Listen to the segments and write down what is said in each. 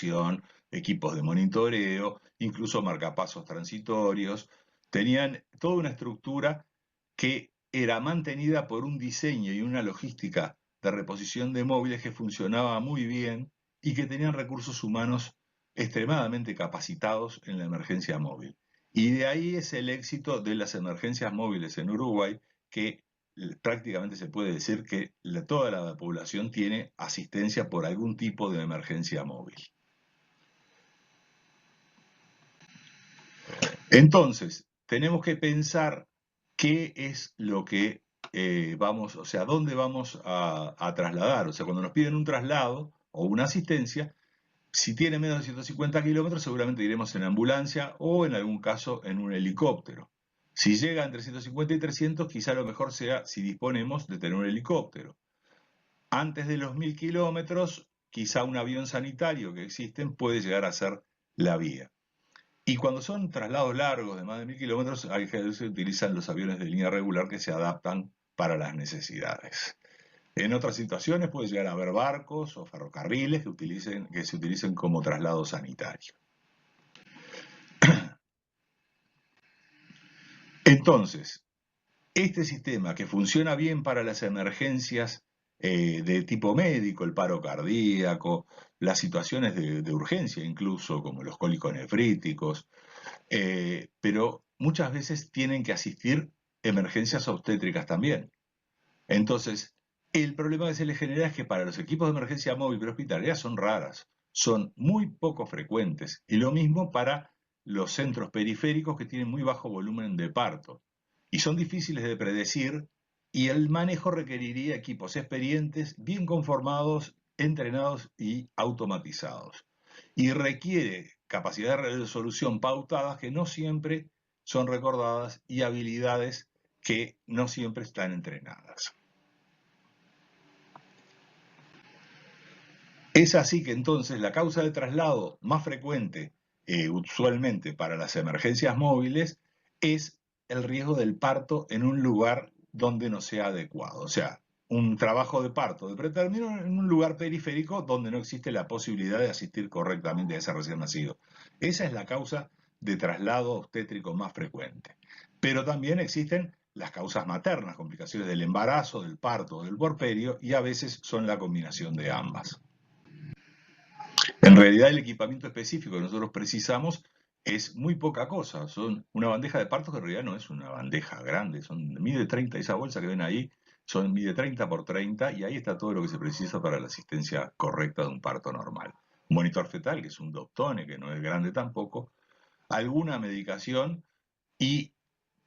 ventilación, equipos de monitoreo, incluso marcapasos transitorios. Tenían toda una estructura que era mantenida por un diseño y una logística de reposición de móviles que funcionaba muy bien y que tenían recursos humanos extremadamente capacitados en la emergencia móvil. Y de ahí es el éxito de las emergencias móviles en Uruguay, que prácticamente se puede decir que toda la población tiene asistencia por algún tipo de emergencia móvil. Entonces, tenemos que pensar qué es lo que vamos, o sea, dónde vamos a trasladar. O sea, cuando nos piden un traslado o una asistencia, si tiene menos de 150 kilómetros, seguramente iremos en ambulancia o en algún caso en un helicóptero. Si llega entre 150 y 300, quizá lo mejor sea si disponemos de tener un helicóptero. Antes de los 1000 kilómetros, quizá un avión sanitario que existen puede llegar a ser la vía. Y cuando son traslados largos de más de 1000 kilómetros, hay que se utilizan los aviones de línea regular que se adaptan para las necesidades. En otras situaciones puede llegar a haber barcos o ferrocarriles que se utilicen como traslado sanitario. Entonces, este sistema que funciona bien para las emergencias de tipo médico, el paro cardíaco, las situaciones de urgencia incluso, como los cólicos nefríticos, pero muchas veces tienen que asistir emergencias obstétricas también. Entonces, el problema que se le genera es que para los equipos de emergencia móvil prehospitalaria son raras, son muy poco frecuentes, y lo mismo para los centros periféricos que tienen muy bajo volumen de parto, y son difíciles de predecir, y el manejo requeriría equipos experientes, bien conformados, entrenados y automatizados. Y requiere capacidad de resolución pautadas que no siempre son recordadas y habilidades que no siempre están entrenadas. Es así que entonces la causa de traslado más frecuente, usualmente para las emergencias móviles, es el riesgo del parto en un lugar donde no sea adecuado. O sea, un trabajo de parto de pretérmino en un lugar periférico donde no existe la posibilidad de asistir correctamente a ese recién nacido. Esa es la causa de traslado obstétrico más frecuente. Pero también existen las causas maternas, complicaciones del embarazo, del parto, del puerperio, y a veces son la combinación de ambas. En realidad el equipamiento específico que nosotros precisamos es muy poca cosa. Son una bandeja de partos que en realidad no es una bandeja grande, mide 30, esa bolsa que ven ahí, mide 30 por 30 y ahí está todo lo que se precisa para la asistencia correcta de un parto normal. Un monitor fetal, que es un Doptone, que no es grande tampoco, alguna medicación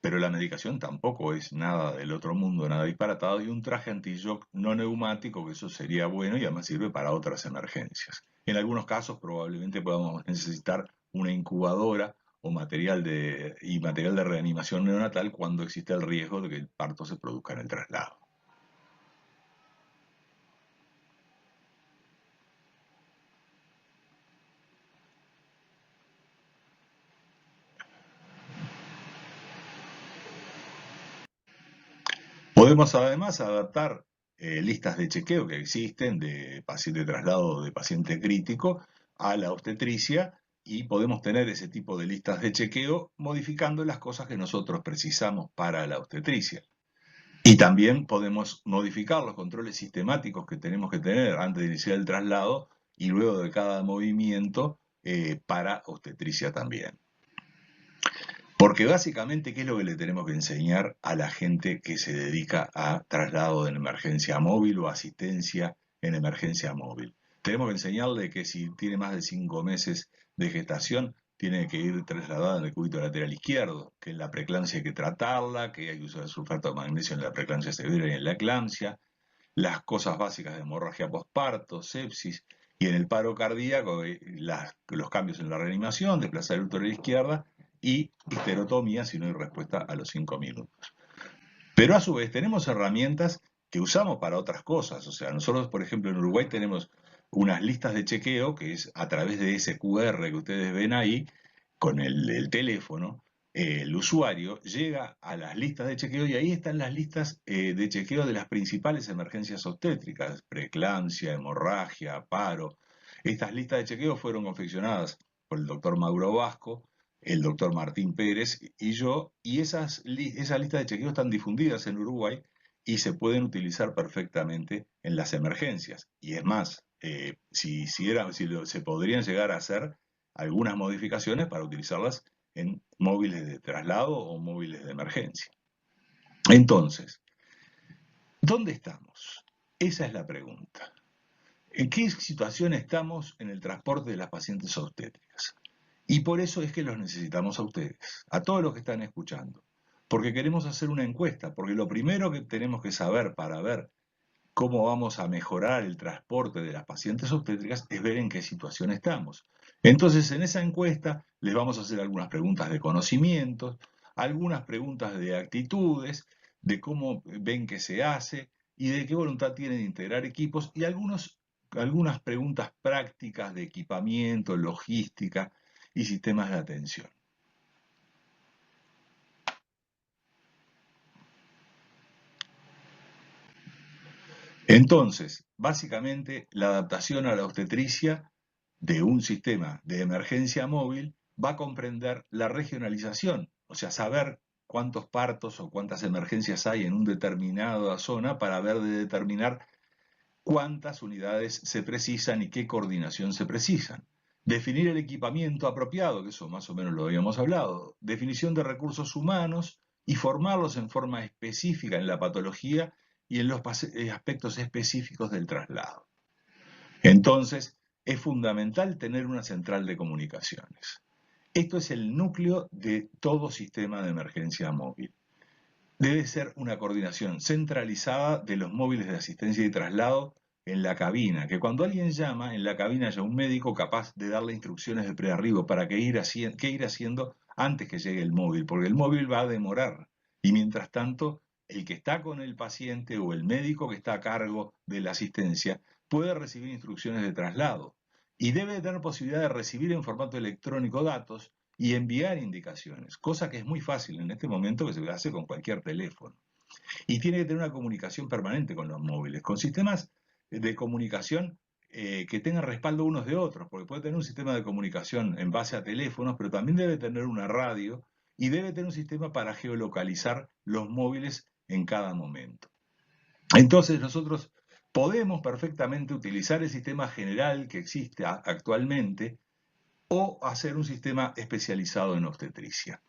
pero la medicación tampoco es nada del otro mundo, nada disparatado, y un traje anti-shock no neumático, que eso sería bueno y además sirve para otras emergencias. En algunos casos probablemente podamos necesitar una incubadora o material de reanimación neonatal cuando existe el riesgo de que el parto se produzca en el traslado. Podemos además adaptar listas de chequeo que existen de traslado de paciente crítico a la obstetricia y podemos tener ese tipo de listas de chequeo modificando las cosas que nosotros precisamos para la obstetricia. Y también podemos modificar los controles sistemáticos que tenemos que tener antes de iniciar el traslado y luego de cada movimiento para obstetricia también. Porque básicamente, ¿qué es lo que le tenemos que enseñar a la gente que se dedica a traslado en emergencia móvil o asistencia en emergencia móvil? Tenemos que enseñarle que si tiene más de 5 meses de gestación, tiene que ir trasladada en el cúbito lateral izquierdo, que en la preeclampsia hay que tratarla, que hay que usar sulfato de magnesio en la preeclampsia severa y en la eclampsia, las cosas básicas de hemorragia postparto, sepsis, y en el paro cardíaco, los cambios en la reanimación, desplazar el útero a la izquierda, y histerotomía si no hay respuesta a los 5 minutos. Pero a su vez tenemos herramientas que usamos para otras cosas. O sea, nosotros, por ejemplo, en Uruguay tenemos unas listas de chequeo que es a través de ese QR que ustedes ven ahí, con el teléfono, el usuario llega a las listas de chequeo y ahí están las listas de chequeo de las principales emergencias obstétricas, preeclampsia, hemorragia, paro. Estas listas de chequeo fueron confeccionadas por el doctor Mauro Vasco, el doctor Martín Pérez y yo, y esas listas de chequeo están difundidas en Uruguay y se pueden utilizar perfectamente en las emergencias. Y es más, se podrían llegar a hacer algunas modificaciones para utilizarlas en móviles de traslado o móviles de emergencia. Entonces, ¿dónde estamos? Esa es la pregunta. ¿En qué situación estamos en el transporte de las pacientes obstétricas? Y por eso es que los necesitamos a ustedes, a todos los que están escuchando, porque queremos hacer una encuesta, porque lo primero que tenemos que saber para ver cómo vamos a mejorar el transporte de las pacientes obstétricas es ver en qué situación estamos. Entonces, en esa encuesta les vamos a hacer algunas preguntas de conocimientos, algunas preguntas de actitudes, de cómo ven que se hace y de qué voluntad tienen de integrar equipos y algunas preguntas prácticas de equipamiento, logística y sistemas de atención. Entonces, básicamente, la adaptación a la obstetricia de un sistema de emergencia móvil va a comprender la regionalización, o sea, saber cuántos partos o cuántas emergencias hay en una determinada zona para ver de determinar cuántas unidades se precisan y qué coordinación se precisan. Definir el equipamiento apropiado, que eso más o menos lo habíamos hablado. Definición de recursos humanos y formarlos en forma específica en la patología y en los aspectos específicos del traslado. Entonces, es fundamental tener una central de comunicaciones. Esto es el núcleo de todo sistema de emergencia móvil. Debe ser una coordinación centralizada de los móviles de asistencia y traslado en la cabina, que cuando alguien llama, en la cabina haya un médico capaz de darle instrucciones de prearribo para qué ir haciendo antes que llegue el móvil, porque el móvil va a demorar. Y mientras tanto, el que está con el paciente o el médico que está a cargo de la asistencia puede recibir instrucciones de traslado y debe tener posibilidad de recibir en formato electrónico datos y enviar indicaciones, cosa que es muy fácil en este momento que se hace con cualquier teléfono. Y tiene que tener una comunicación permanente con los móviles, con sistemas de comunicación que tengan respaldo unos de otros, porque puede tener un sistema de comunicación en base a teléfonos, pero también debe tener una radio y debe tener un sistema para geolocalizar los móviles en cada momento. Entonces nosotros podemos perfectamente utilizar el sistema general que existe actualmente o hacer un sistema especializado en obstetricia.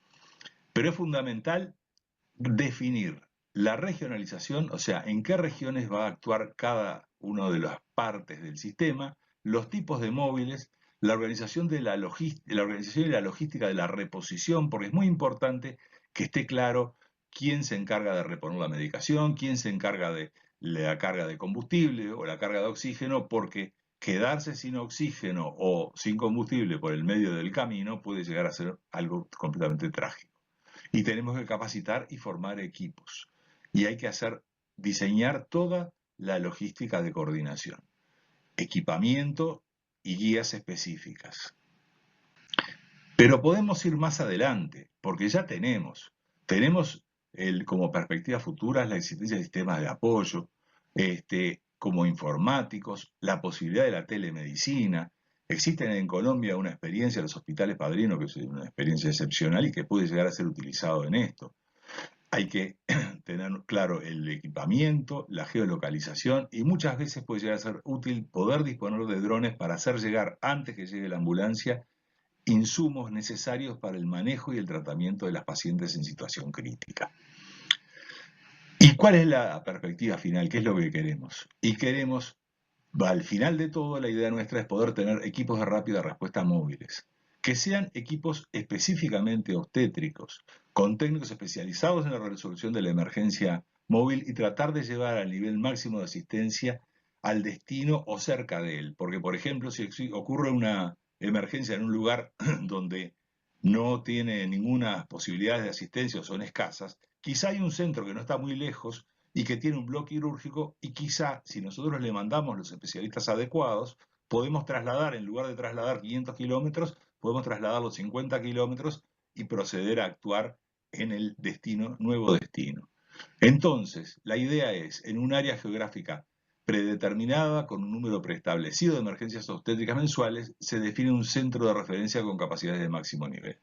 Pero es fundamental definir la regionalización, o sea, en qué regiones va a actuar cada una de las partes del sistema, los tipos de móviles, la organización y la logística de la reposición, porque es muy importante que esté claro quién se encarga de reponer la medicación, quién se encarga de la carga de combustible o la carga de oxígeno, porque quedarse sin oxígeno o sin combustible por el medio del camino puede llegar a ser algo completamente trágico. Y tenemos que capacitar y formar equipos. Y hay que diseñar toda la logística de coordinación, equipamiento y guías específicas. Pero podemos ir más adelante, porque ya tenemos como perspectiva futura la existencia de sistemas de apoyo, como informáticos, la posibilidad de la telemedicina. Existen en Colombia una experiencia de los hospitales padrinos, que es una experiencia excepcional y que puede llegar a ser utilizado en esto. Hay que tener claro el equipamiento, la geolocalización y muchas veces puede llegar a ser útil poder disponer de drones para hacer llegar antes que llegue la ambulancia insumos necesarios para el manejo y el tratamiento de las pacientes en situación crítica. ¿Y cuál es la perspectiva final? ¿Qué es lo que queremos? Y queremos, al final de todo, la idea nuestra es poder tener equipos de rápida respuesta móviles, que sean equipos específicamente obstétricos, con técnicos especializados en la resolución de la emergencia móvil y tratar de llevar al nivel máximo de asistencia al destino o cerca de él. Porque, por ejemplo, si ocurre una emergencia en un lugar donde no tiene ninguna posibilidad de asistencia o son escasas, quizá hay un centro que no está muy lejos y que tiene un bloque quirúrgico y quizá si nosotros le mandamos los especialistas adecuados, podemos trasladar, en lugar de trasladar 500 kilómetros, podemos trasladar los 50 kilómetros y proceder a actuar en el nuevo destino. Entonces, la idea es, en un área geográfica predeterminada con un número preestablecido de emergencias obstétricas mensuales, se define un centro de referencia con capacidades de máximo nivel.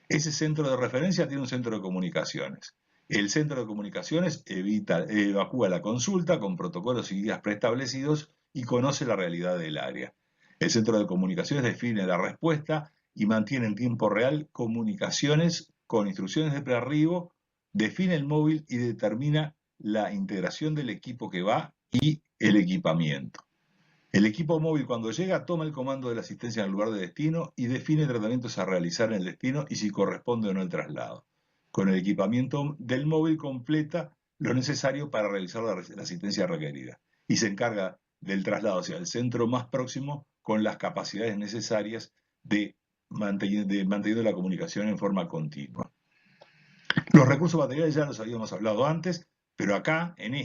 Ese centro de referencia tiene un centro de comunicaciones. El centro de comunicaciones evacúa la consulta con protocolos y guías preestablecidos y conoce la realidad del área. El centro de comunicaciones define la respuesta y mantiene en tiempo real comunicaciones con instrucciones de prearribo, define el móvil y determina la integración del equipo que va y el equipamiento. El equipo móvil cuando llega toma el comando de la asistencia en el lugar de destino y define tratamientos a realizar en el destino y si corresponde o no el traslado. Con el equipamiento del móvil completa lo necesario para realizar la asistencia requerida y se encarga del traslado hacia el centro más próximo con las capacidades necesarias de manteniendo la comunicación en forma continua. Los recursos materiales ya los habíamos hablado antes, pero acá, en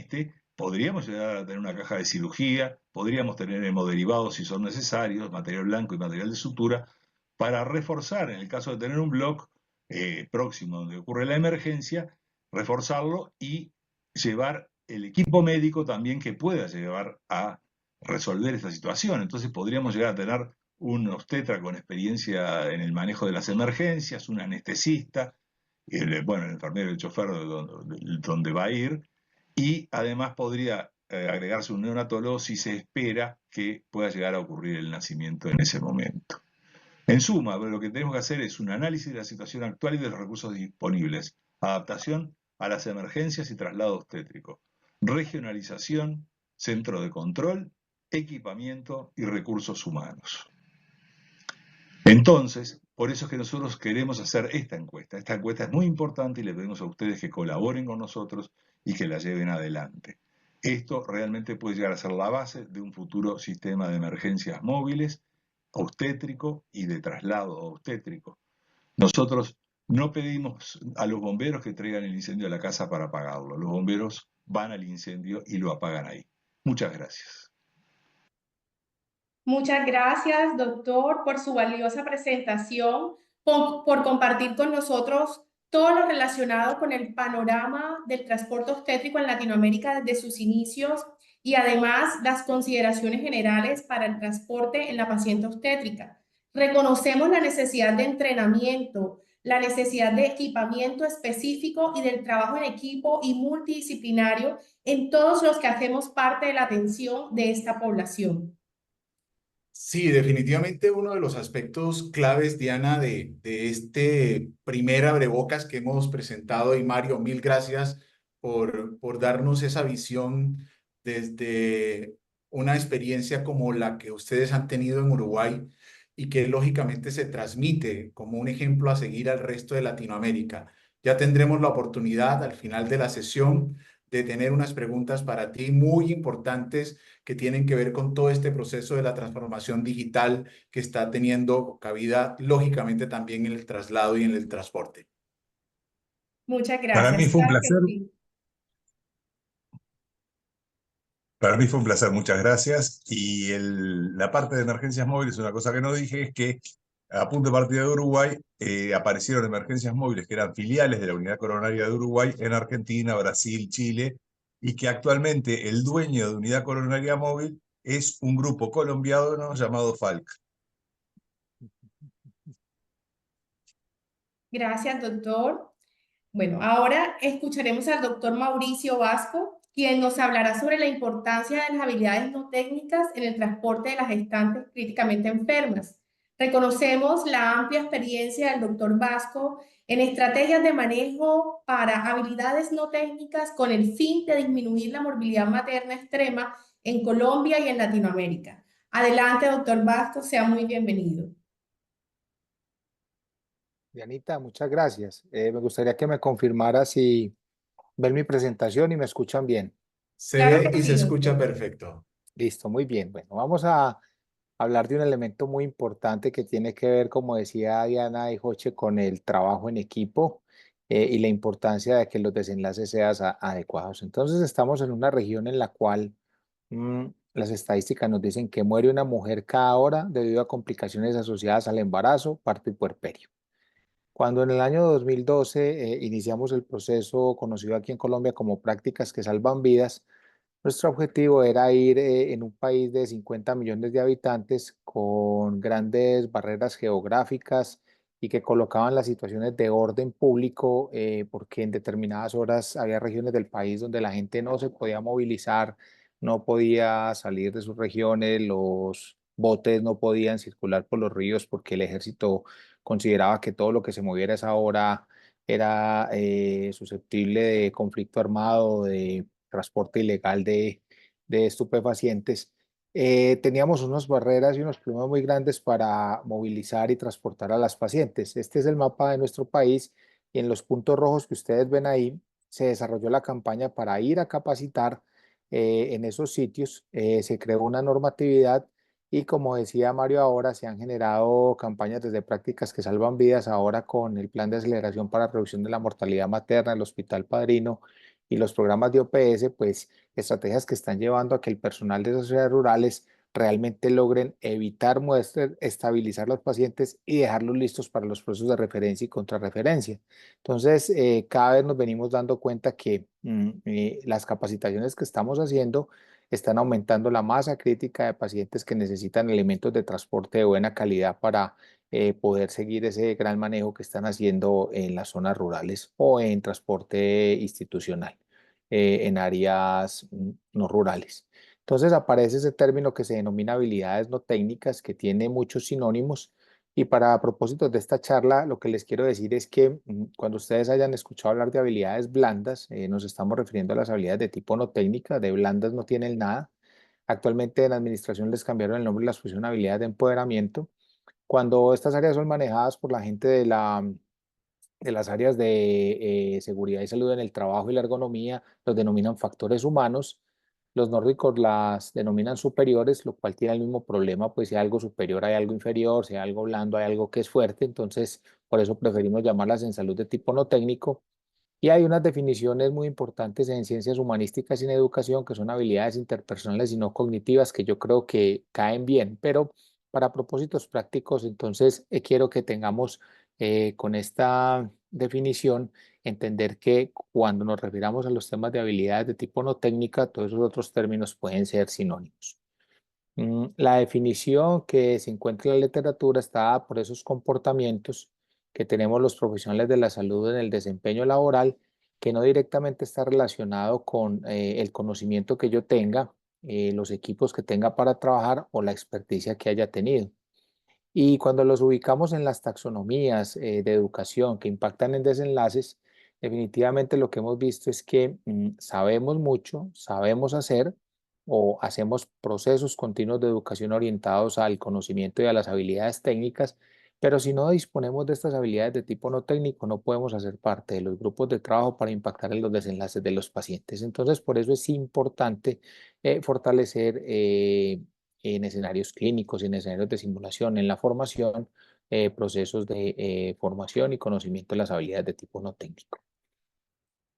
podríamos llegar a tener una caja de cirugía, podríamos tener hemoderivados si son necesarios, material blanco y material de sutura, para reforzar, en el caso de tener un bloque próximo donde ocurre la emergencia, reforzarlo y llevar el equipo médico también que pueda llevar a resolver esta situación. Entonces podríamos llegar a tener un obstetra con experiencia en el manejo de las emergencias, un anestesista, bueno, el enfermero y el chofer donde va a ir, y además podría agregarse un neonatólogo si se espera que pueda llegar a ocurrir el nacimiento en ese momento. En suma, lo que tenemos que hacer es un análisis de la situación actual y de los recursos disponibles, adaptación a las emergencias y traslado obstétrico, regionalización, centro de control, equipamiento y recursos humanos. Entonces, por eso es que nosotros queremos hacer esta encuesta. Esta encuesta es muy importante y le pedimos a ustedes que colaboren con nosotros y que la lleven adelante. Esto realmente puede llegar a ser la base de un futuro sistema de emergencias móviles, obstétrico y de traslado obstétrico. Nosotros no pedimos a los bomberos que traigan el incendio a la casa para apagarlo. Los bomberos van al incendio y lo apagan ahí. Muchas gracias. Muchas gracias, doctor, por su valiosa presentación, por compartir con nosotros todo lo relacionado con el panorama del transporte obstétrico en Latinoamérica desde sus inicios y además las consideraciones generales para el transporte en la paciente obstétrica. Reconocemos la necesidad de entrenamiento, la necesidad de equipamiento específico y del trabajo en equipo y multidisciplinario en todos los que hacemos parte de la atención de esta población. Sí, definitivamente uno de los aspectos claves, Diana, de este primer abrebocas que hemos presentado, y Mario, mil gracias por darnos esa visión desde una experiencia como la que ustedes han tenido en Uruguay y que lógicamente se transmite como un ejemplo a seguir al resto de Latinoamérica. Ya tendremos la oportunidad al final de la sesión de tener unas preguntas para ti muy importantes que tienen que ver con todo este proceso de la transformación digital que está teniendo cabida, lógicamente, también en el traslado y en el transporte. Muchas Para mí gracias. fue un Claro que placer. sí. Para mí fue un placer, muchas gracias. Y la parte de emergencias móviles, una cosa que no dije es que a punto de partida de Uruguay aparecieron emergencias móviles que eran filiales de la Unidad Coronaria de Uruguay en Argentina, Brasil, Chile, y que actualmente el dueño de Unidad Coronaria Móvil es un grupo colombiano llamado Falc. Gracias, doctor. Bueno, ahora escucharemos al doctor Mauricio Vasco, quien nos hablará sobre la importancia de las habilidades no técnicas en el transporte de las gestantes críticamente enfermas. Reconocemos la amplia experiencia del doctor Vasco en estrategias de manejo para habilidades no técnicas con el fin de disminuir la morbilidad materna extrema en Colombia y en Latinoamérica. Adelante, doctor Vasco, sea muy bienvenido. Dianita, muchas gracias. Me gustaría que me confirmara si ven mi presentación y me escuchan bien. Se Claro ve que y se sí, escucha doctor. perfecto. Listo, muy bien. Bueno, vamos a hablar de un elemento muy importante que tiene que ver, como decía Diana y Joche, con el trabajo en equipo y la importancia de que los desenlaces sean adecuados. Entonces, estamos en una región en la cual las estadísticas nos dicen que muere una mujer cada hora debido a complicaciones asociadas al embarazo, parto y puerperio. Cuando en el año 2012 iniciamos el proceso conocido aquí en Colombia como prácticas que salvan vidas, Nuestro objetivo era ir en un país de 50 millones de habitantes con grandes barreras geográficas y que colocaban las situaciones de orden público, porque en determinadas horas había regiones del país donde la gente no se podía movilizar, no podía salir de sus regiones, los botes no podían circular por los ríos porque el ejército consideraba que todo lo que se moviera a esa hora era susceptible de conflicto armado, de transporte ilegal de estupefacientes. Teníamos unas barreras y unos problemas muy grandes para movilizar y transportar a las pacientes. Este es el mapa de nuestro país y en los puntos rojos que ustedes ven ahí se desarrolló la campaña para ir a capacitar en esos sitios. Se creó una normatividad y como decía Mario ahora, se han generado campañas desde prácticas que salvan vidas, ahora con el plan de aceleración para reducción de la mortalidad materna, el Hospital Padrino y los programas de OPS, pues estrategias que están llevando a que el personal de esas ciudades rurales realmente logren evitar muestras, estabilizar los pacientes y dejarlos listos para los procesos de referencia y contrarreferencia. Entonces, cada vez nos venimos dando cuenta que las capacitaciones que estamos haciendo están aumentando la masa crítica de pacientes que necesitan elementos de transporte de buena calidad para poder seguir ese gran manejo que están haciendo en las zonas rurales o en transporte institucional, en áreas no rurales. Entonces aparece ese término que se denomina habilidades no técnicas, que tiene muchos sinónimos. Y para propósitos de esta charla, lo que les quiero decir es que cuando ustedes hayan escuchado hablar de habilidades blandas, nos estamos refiriendo a las habilidades de tipo no técnica, de blandas no tienen nada. Actualmente en la administración les cambiaron el nombre y las pusieron habilidades de empoderamiento. Cuando estas áreas son manejadas por la gente de las áreas de seguridad y salud en el trabajo y la ergonomía, los denominan factores humanos. Los nórdicos las denominan superiores, lo cual tiene el mismo problema, pues si hay algo superior hay algo inferior, si hay algo blando hay algo que es fuerte, entonces por eso preferimos llamarlas en salud de tipo no técnico. Y hay unas definiciones muy importantes en ciencias humanísticas y en educación que son habilidades interpersonales y no cognitivas que yo creo que caen bien, pero para propósitos prácticos, entonces quiero que tengamos con esta definición entender que cuando nos refiramos a los temas de habilidades de tipo no técnica, todos esos otros términos pueden ser sinónimos. La definición que se encuentra en la literatura está dada por esos comportamientos que tenemos los profesionales de la salud en el desempeño laboral, que no directamente está relacionado con el conocimiento que yo tenga, los equipos que tenga para trabajar o la experticia que haya tenido. Y cuando los ubicamos en las taxonomías de educación que impactan en desenlaces, definitivamente lo que hemos visto es que sabemos mucho, sabemos hacer o hacemos procesos continuos de educación orientados al conocimiento y a las habilidades técnicas, pero si no disponemos de estas habilidades de tipo no técnico, no podemos hacer parte de los grupos de trabajo para impactar en los desenlaces de los pacientes. Entonces, por eso es importante fortalecer en escenarios clínicos, en escenarios de simulación, en la formación, procesos de formación y conocimiento de las habilidades de tipo no técnico.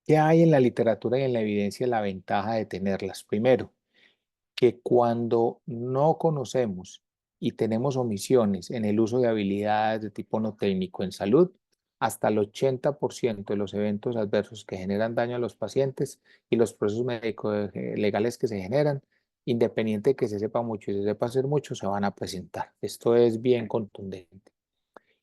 ¿Qué hay en la literatura y en la evidencia la ventaja de tenerlas? Primero, que cuando no conocemos y tenemos omisiones en el uso de habilidades de tipo no técnico en salud, hasta el 80% de los eventos adversos que generan daño a los pacientes y los procesos médicos legales que se generan, independiente de que se sepa mucho y se sepa hacer mucho, se van a presentar. Esto es bien contundente.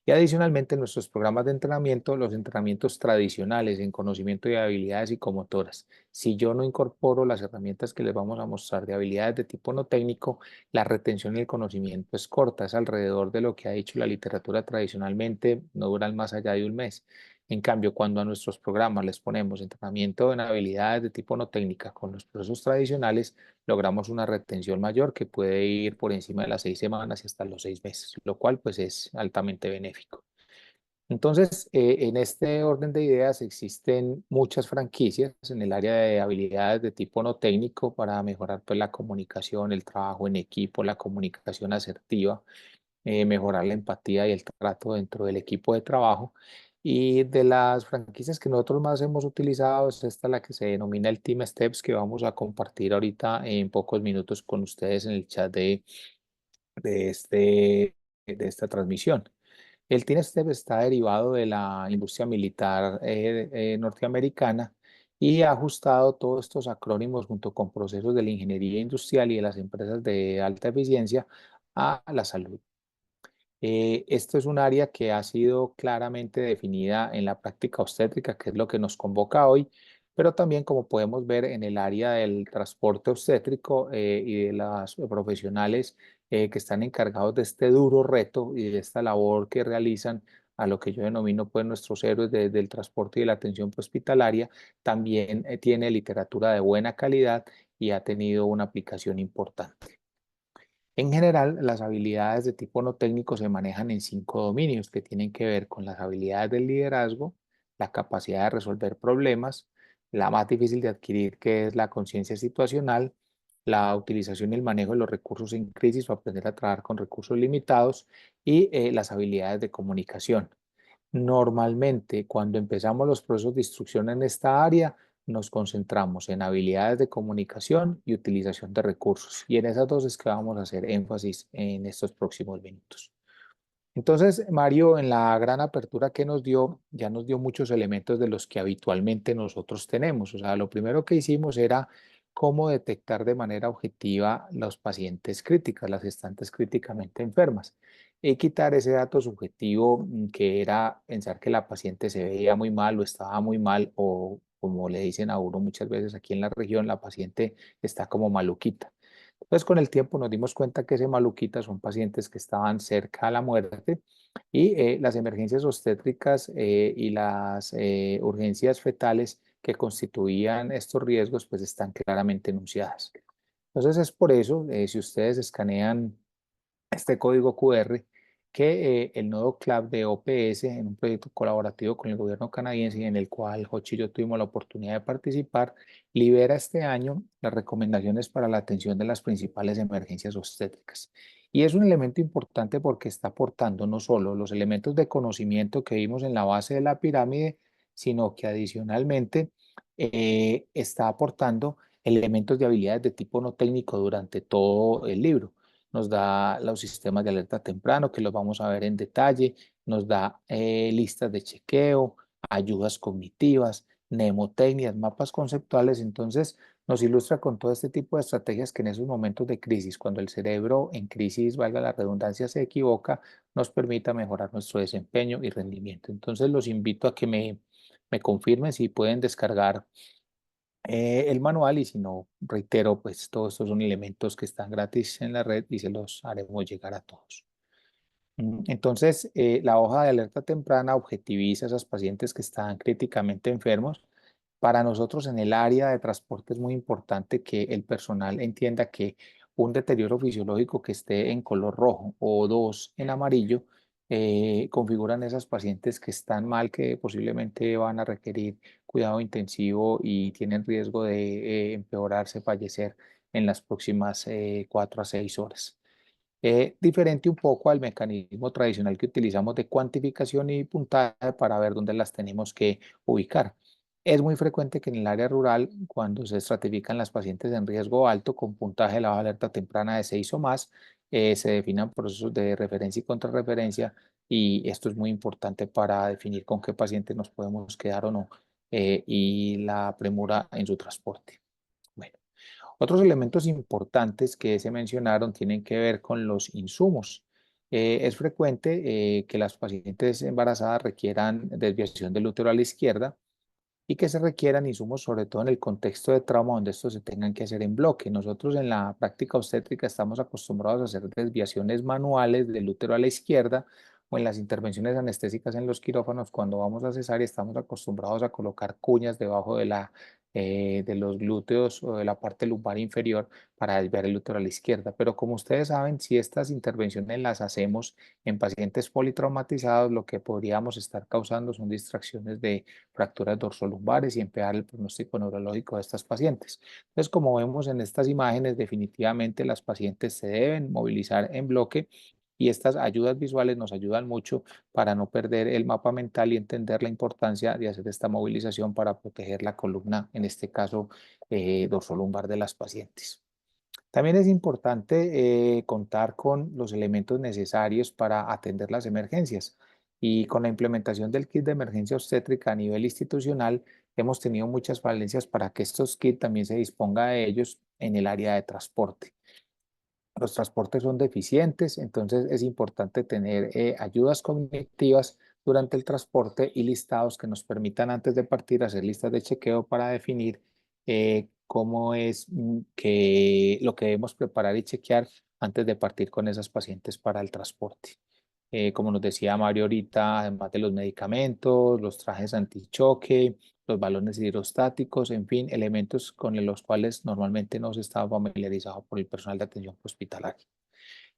Y adicionalmente en nuestros programas de entrenamiento, los entrenamientos tradicionales en conocimiento de habilidades psicomotoras. Si yo no incorporo las herramientas que les vamos a mostrar de habilidades de tipo no técnico, la retención y el conocimiento es corta, es alrededor de lo que ha dicho la literatura tradicionalmente, no duran más allá de un mes. En cambio, cuando a nuestros programas les ponemos entrenamiento en habilidades de tipo no técnica con los procesos tradicionales, logramos una retención mayor que puede ir por encima de las 6 semanas y hasta los 6 meses, lo cual pues es altamente benéfico. Entonces, en este orden de ideas existen muchas franquicias en el área de habilidades de tipo no técnico para mejorar pues, la comunicación, el trabajo en equipo, la comunicación asertiva, mejorar la empatía y el trato dentro del equipo de trabajo. Y de las franquicias que nosotros más hemos utilizado es esta la que se denomina el Team Steps, que vamos a compartir ahorita en pocos minutos con ustedes en el chat de, este, de esta transmisión. El Team Steps está derivado de la industria militar norteamericana y ha ajustado todos estos acrónimos junto con procesos de la ingeniería industrial y de las empresas de alta eficiencia a la salud. Esto es un área que ha sido claramente definida en la práctica obstétrica, que es lo que nos convoca hoy, pero también como podemos ver en el área del transporte obstétrico y de las profesionales que están encargados de este duro reto y de esta labor que realizan a lo que yo denomino pues nuestros héroes del transporte y de la atención hospitalaria, también tiene literatura de buena calidad y ha tenido una aplicación importante. En general, las habilidades de tipo no técnico se manejan en 5 dominios que tienen que ver con las habilidades del liderazgo, la capacidad de resolver problemas, la más difícil de adquirir que es la conciencia situacional, la utilización y el manejo de los recursos en crisis o aprender a trabajar con recursos limitados y las habilidades de comunicación. Normalmente, cuando empezamos los procesos de instrucción en esta área, nos concentramos en habilidades de comunicación y utilización de recursos. Y en esas dos es que vamos a hacer énfasis en estos próximos minutos. Entonces, Mario, en la gran apertura que nos dio, ya nos dio muchos elementos de los que habitualmente nosotros tenemos. O sea, lo primero que hicimos era cómo detectar de manera objetiva los pacientes críticas, las gestantes críticamente enfermas, y quitar ese dato subjetivo que era pensar que la paciente se veía muy mal o estaba muy mal, o como le dicen a uno muchas veces aquí en la región, la paciente está como maluquita. Entonces, con el tiempo nos dimos cuenta que ese maluquita son pacientes que estaban cerca a la muerte y las emergencias obstétricas y las urgencias fetales que constituían estos riesgos pues están claramente enunciadas. Entonces es por eso, si ustedes escanean este código QR, que el nodo CLAP de OPS, en un proyecto colaborativo con el gobierno canadiense y en el cual Jochi y yo tuvimos la oportunidad de participar, libera este año las recomendaciones para la atención de las principales emergencias obstétricas. Y es un elemento importante porque está aportando no solo los elementos de conocimiento que vimos en la base de la pirámide, sino que adicionalmente está aportando elementos de habilidades de tipo no técnico durante todo el libro. Nos da los sistemas de alerta temprano, que los vamos a ver en detalle, nos da listas de chequeo, ayudas cognitivas, mnemotecnias, mapas conceptuales. Entonces nos ilustra con todo este tipo de estrategias que en esos momentos de crisis, cuando el cerebro en crisis, valga la redundancia, se equivoca, nos permita mejorar nuestro desempeño y rendimiento. Entonces los invito a que me confirmen si pueden descargar el manual, y si no, reitero, pues todos estos son elementos que están gratis en la red y se los haremos llegar a todos. Entonces, la hoja de alerta temprana objetiviza a esos pacientes que están críticamente enfermos. Para nosotros en el área de transporte es muy importante que el personal entienda que un deterioro fisiológico que esté en color rojo o dos en amarillo configuran esas pacientes que están mal, que posiblemente van a requerir cuidado intensivo y tienen riesgo de empeorarse, fallecer en las próximas 4 a 6 horas. Diferente un poco al mecanismo tradicional que utilizamos de cuantificación y puntaje para ver dónde las tenemos que ubicar. Es muy frecuente que en el área rural, cuando se estratifican las pacientes en riesgo alto con puntaje de la alerta temprana de 6 o más, se definan procesos de referencia y contrarreferencia, y esto es muy importante para definir con qué paciente nos podemos quedar o no, y la premura en su transporte. Bueno. Otros elementos importantes que se mencionaron tienen que ver con los insumos. Es frecuente que las pacientes embarazadas requieran desviación del útero a la izquierda y que se requieran insumos, sobre todo en el contexto de trauma, donde estos se tengan que hacer en bloque. Nosotros en la práctica obstétrica estamos acostumbrados a hacer desviaciones manuales del útero a la izquierda, o en las intervenciones anestésicas en los quirófanos, cuando vamos a cesárea, estamos acostumbrados a colocar cuñas debajo de los glúteos o de la parte lumbar inferior para desviar el útero a la izquierda. Pero como ustedes saben, si estas intervenciones las hacemos en pacientes politraumatizados, lo que podríamos estar causando son distracciones de fracturas dorsolumbares y empeorar el pronóstico neurológico de estas pacientes. Entonces, como vemos en estas imágenes, definitivamente las pacientes se deben movilizar en bloque, y estas ayudas visuales nos ayudan mucho para no perder el mapa mental y entender la importancia de hacer esta movilización para proteger la columna, en este caso dorsolumbar de las pacientes. También es importante contar con los elementos necesarios para atender las emergencias, y con la implementación del kit de emergencia obstétrica a nivel institucional hemos tenido muchas falencias para que estos kits también se disponga de ellos en el área de transporte. Los transportes son deficientes, entonces es importante tener ayudas cognitivas durante el transporte y listados que nos permitan antes de partir hacer listas de chequeo para definir cómo es que lo que debemos preparar y chequear antes de partir con esas pacientes para el transporte. Como nos decía Mario ahorita, además de los medicamentos, los trajes antichoque, los balones hidrostáticos, en fin, elementos con los cuales normalmente no se estaba familiarizado por el personal de atención hospitalaria.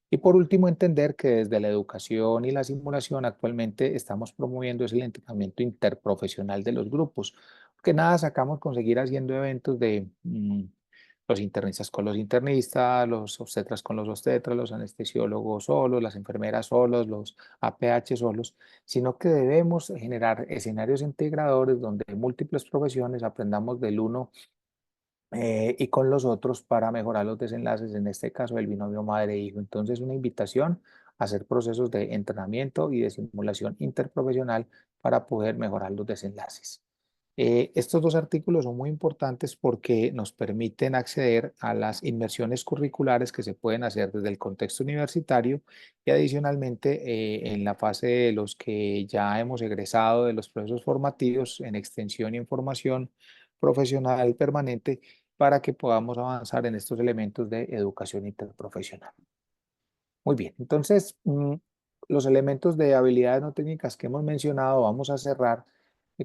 Y por último, entender que desde la educación y la simulación actualmente estamos promoviendo ese entrenamiento interprofesional de los grupos, porque nada sacamos con seguir haciendo eventos de los internistas con los internistas, los obstetras con los obstetras, los anestesiólogos solos, las enfermeras solos, los APH solos, sino que debemos generar escenarios integradores donde múltiples profesiones aprendamos del uno y con los otros para mejorar los desenlaces, en este caso el binomio madre-hijo. Entonces, una invitación a hacer procesos de entrenamiento y de simulación interprofesional para poder mejorar los desenlaces. Estos dos artículos son muy importantes porque nos permiten acceder a las inmersiones curriculares que se pueden hacer desde el contexto universitario y adicionalmente en la fase de los que ya hemos egresado de los procesos formativos en extensión y en formación profesional permanente para que podamos avanzar en estos elementos de educación interprofesional. Muy bien, entonces los elementos de habilidades no técnicas que hemos mencionado vamos a cerrar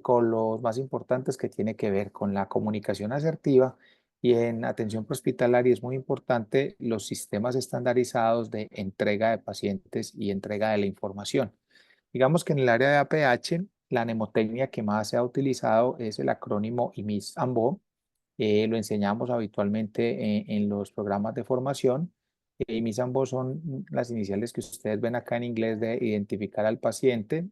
con los más importantes que tiene que ver con la comunicación asertiva y en atención prehospitalaria es muy importante los sistemas estandarizados de entrega de pacientes y entrega de la información. Digamos que en el área de APH la mnemotecnia que más se ha utilizado es el acrónimo IMIS-AMBO. Lo enseñamos habitualmente en los programas de formación. Mis ambos son las iniciales que ustedes ven acá en inglés de identificar al paciente,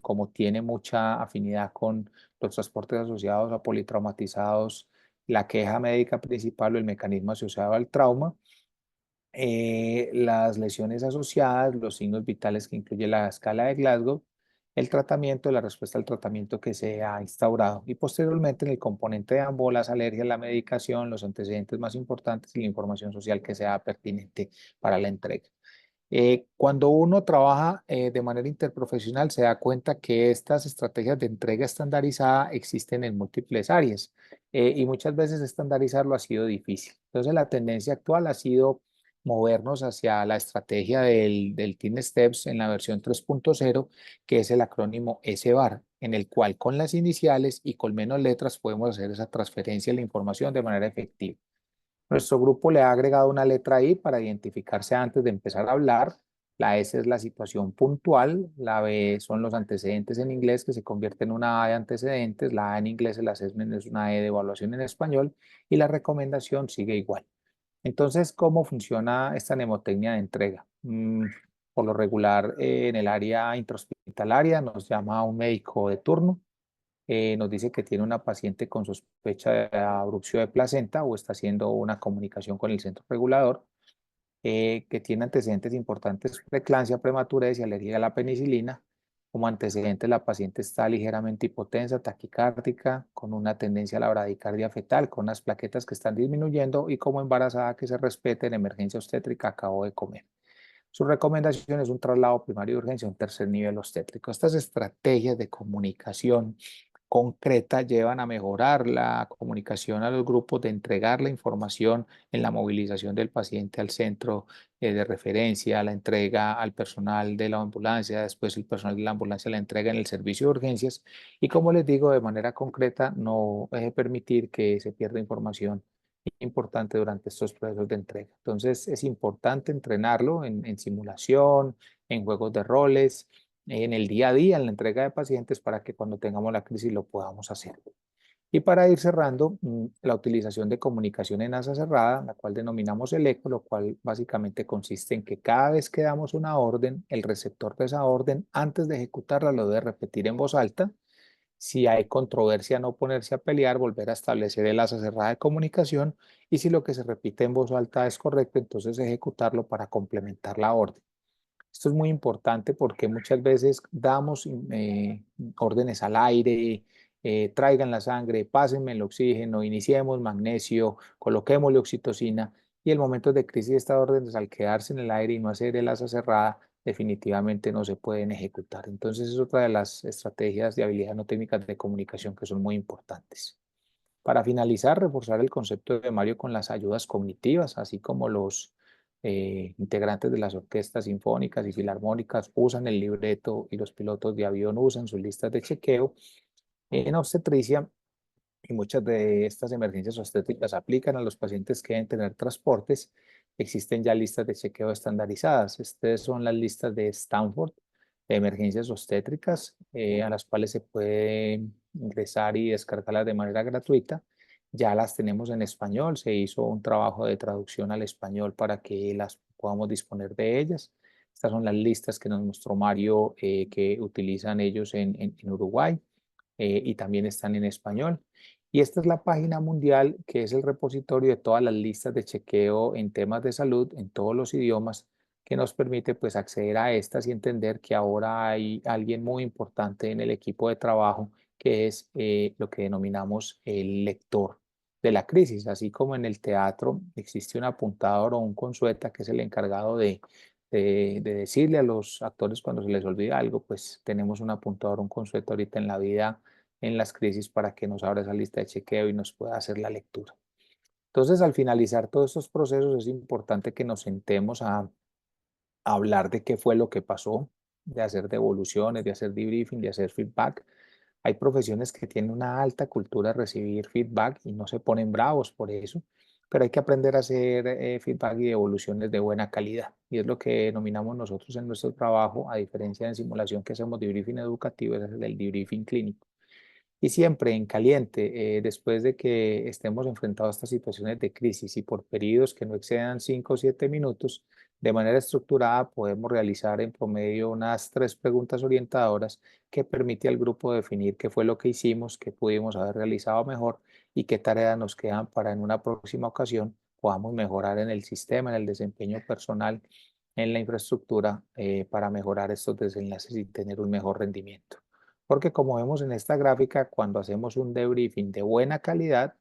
como tiene mucha afinidad con los transportes asociados a politraumatizados, la queja médica principal o el mecanismo asociado al trauma, las lesiones asociadas, los signos vitales que incluye la escala de Glasgow, el tratamiento, la respuesta al tratamiento que se ha instaurado y posteriormente en el componente de ambos, las alergias, la medicación, los antecedentes más importantes y la información social que sea pertinente para la entrega. Cuando uno trabaja de manera interprofesional se da cuenta que estas estrategias de entrega estandarizada existen en múltiples áreas y muchas veces estandarizarlo ha sido difícil. Entonces la tendencia actual ha sido movernos hacia la estrategia del Team Steps en la versión 3.0, que es el acrónimo SBAR, en el cual con las iniciales y con menos letras podemos hacer esa transferencia de la información de manera efectiva. Nuestro grupo le ha agregado una letra I para identificarse antes de empezar a hablar. La S es la situación puntual, la B son los antecedentes en inglés que se convierte en una A de antecedentes, la A en inglés, el assessment es una E de evaluación en español y la recomendación sigue igual. Entonces, ¿cómo funciona esta mnemotecnia de entrega? Por lo regular, en el área intrahospitalaria nos llama un médico de turno, nos dice que tiene una paciente con sospecha de abrupción de placenta o está haciendo una comunicación con el centro regulador, que tiene antecedentes importantes de preeclampsia, prematurez y alergia a la penicilina. Como antecedentes, la paciente está ligeramente hipotensa, taquicárdica, con una tendencia a la bradicardia fetal, con unas plaquetas que están disminuyendo y como embarazada que se respete en emergencia obstétrica, acabó de comer. Su recomendación es un traslado primario de urgencia a un tercer nivel obstétrico. Estas estrategias de comunicación concreta llevan a mejorar la comunicación a los grupos, de entregar la información en la movilización del paciente al centro de referencia, la entrega al personal de la ambulancia, después el personal de la ambulancia la entrega en el servicio de urgencias y como les digo, de manera concreta no permitir que se pierda información importante durante estos procesos de entrega. Entonces es importante entrenarlo en simulación, en juegos de roles, en el día a día, en la entrega de pacientes para que cuando tengamos la crisis lo podamos hacer. Y para ir cerrando, la utilización de comunicación en asa cerrada, la cual denominamos el eco, lo cual básicamente consiste en que cada vez que damos una orden, el receptor de esa orden, antes de ejecutarla, lo debe repetir en voz alta. Si hay controversia, no ponerse a pelear, volver a establecer el asa cerrada de comunicación y si lo que se repite en voz alta es correcto, entonces ejecutarlo para complementar la orden. Esto es muy importante porque muchas veces damos órdenes al aire, traigan la sangre, pásenme el oxígeno, iniciemos magnesio, coloquémosle oxitocina, y el momento de crisis de estas órdenes, al quedarse en el aire y no hacer el asa cerrada, definitivamente no se pueden ejecutar. Entonces es otra de las estrategias de habilidades no técnicas de comunicación que son muy importantes. Para finalizar, reforzar el concepto de Mario con las ayudas cognitivas, así como los integrantes de las orquestas sinfónicas y filarmónicas usan el libreto y los pilotos de avión usan sus listas de chequeo. En obstetricia, y muchas de estas emergencias obstétricas aplican a los pacientes que deben tener transportes, existen ya listas de chequeo estandarizadas. Estas son las listas de Stanford de emergencias obstétricas, a las cuales se puede ingresar y descargarlas de manera gratuita. Ya las tenemos en español, se hizo un trabajo de traducción al español para que las podamos disponer de ellas. Estas son las listas que nos mostró Mario, que utilizan ellos en Uruguay, y también están en español. Y esta es la página mundial, que es el repositorio de todas las listas de chequeo en temas de salud en todos los idiomas, que nos permite pues acceder a estas y entender que ahora hay alguien muy importante en el equipo de trabajo, que es lo que denominamos el lector de la crisis. Así como en el teatro existe un apuntador o un consueta que es el encargado de decirle a los actores cuando se les olvida algo, pues tenemos un apuntador, un consueta ahorita en la vida, en las crisis, para que nos abra esa lista de chequeo y nos pueda hacer la lectura. Entonces, al finalizar todos estos procesos, es importante que nos sentemos a hablar de qué fue lo que pasó, de hacer devoluciones, de hacer debriefing, de hacer feedback. Hay profesiones que tienen una alta cultura de recibir feedback y no se ponen bravos por eso, pero hay que aprender a hacer feedback y devoluciones de buena calidad. Y es lo que denominamos nosotros en nuestro trabajo, a diferencia de en simulación que hacemos debriefing educativo, es el debriefing clínico. Y siempre en caliente, después de que estemos enfrentados a estas situaciones de crisis y por periodos que no excedan 5 o 7 minutos, de manera estructurada podemos realizar en promedio unas 3 preguntas orientadoras que permite al grupo definir qué fue lo que hicimos, qué pudimos haber realizado mejor y qué tareas nos quedan para en una próxima ocasión podamos mejorar en el sistema, en el desempeño personal, en la infraestructura, para mejorar estos desenlaces y tener un mejor rendimiento. Porque como vemos en esta gráfica, cuando hacemos un debriefing de buena calidad,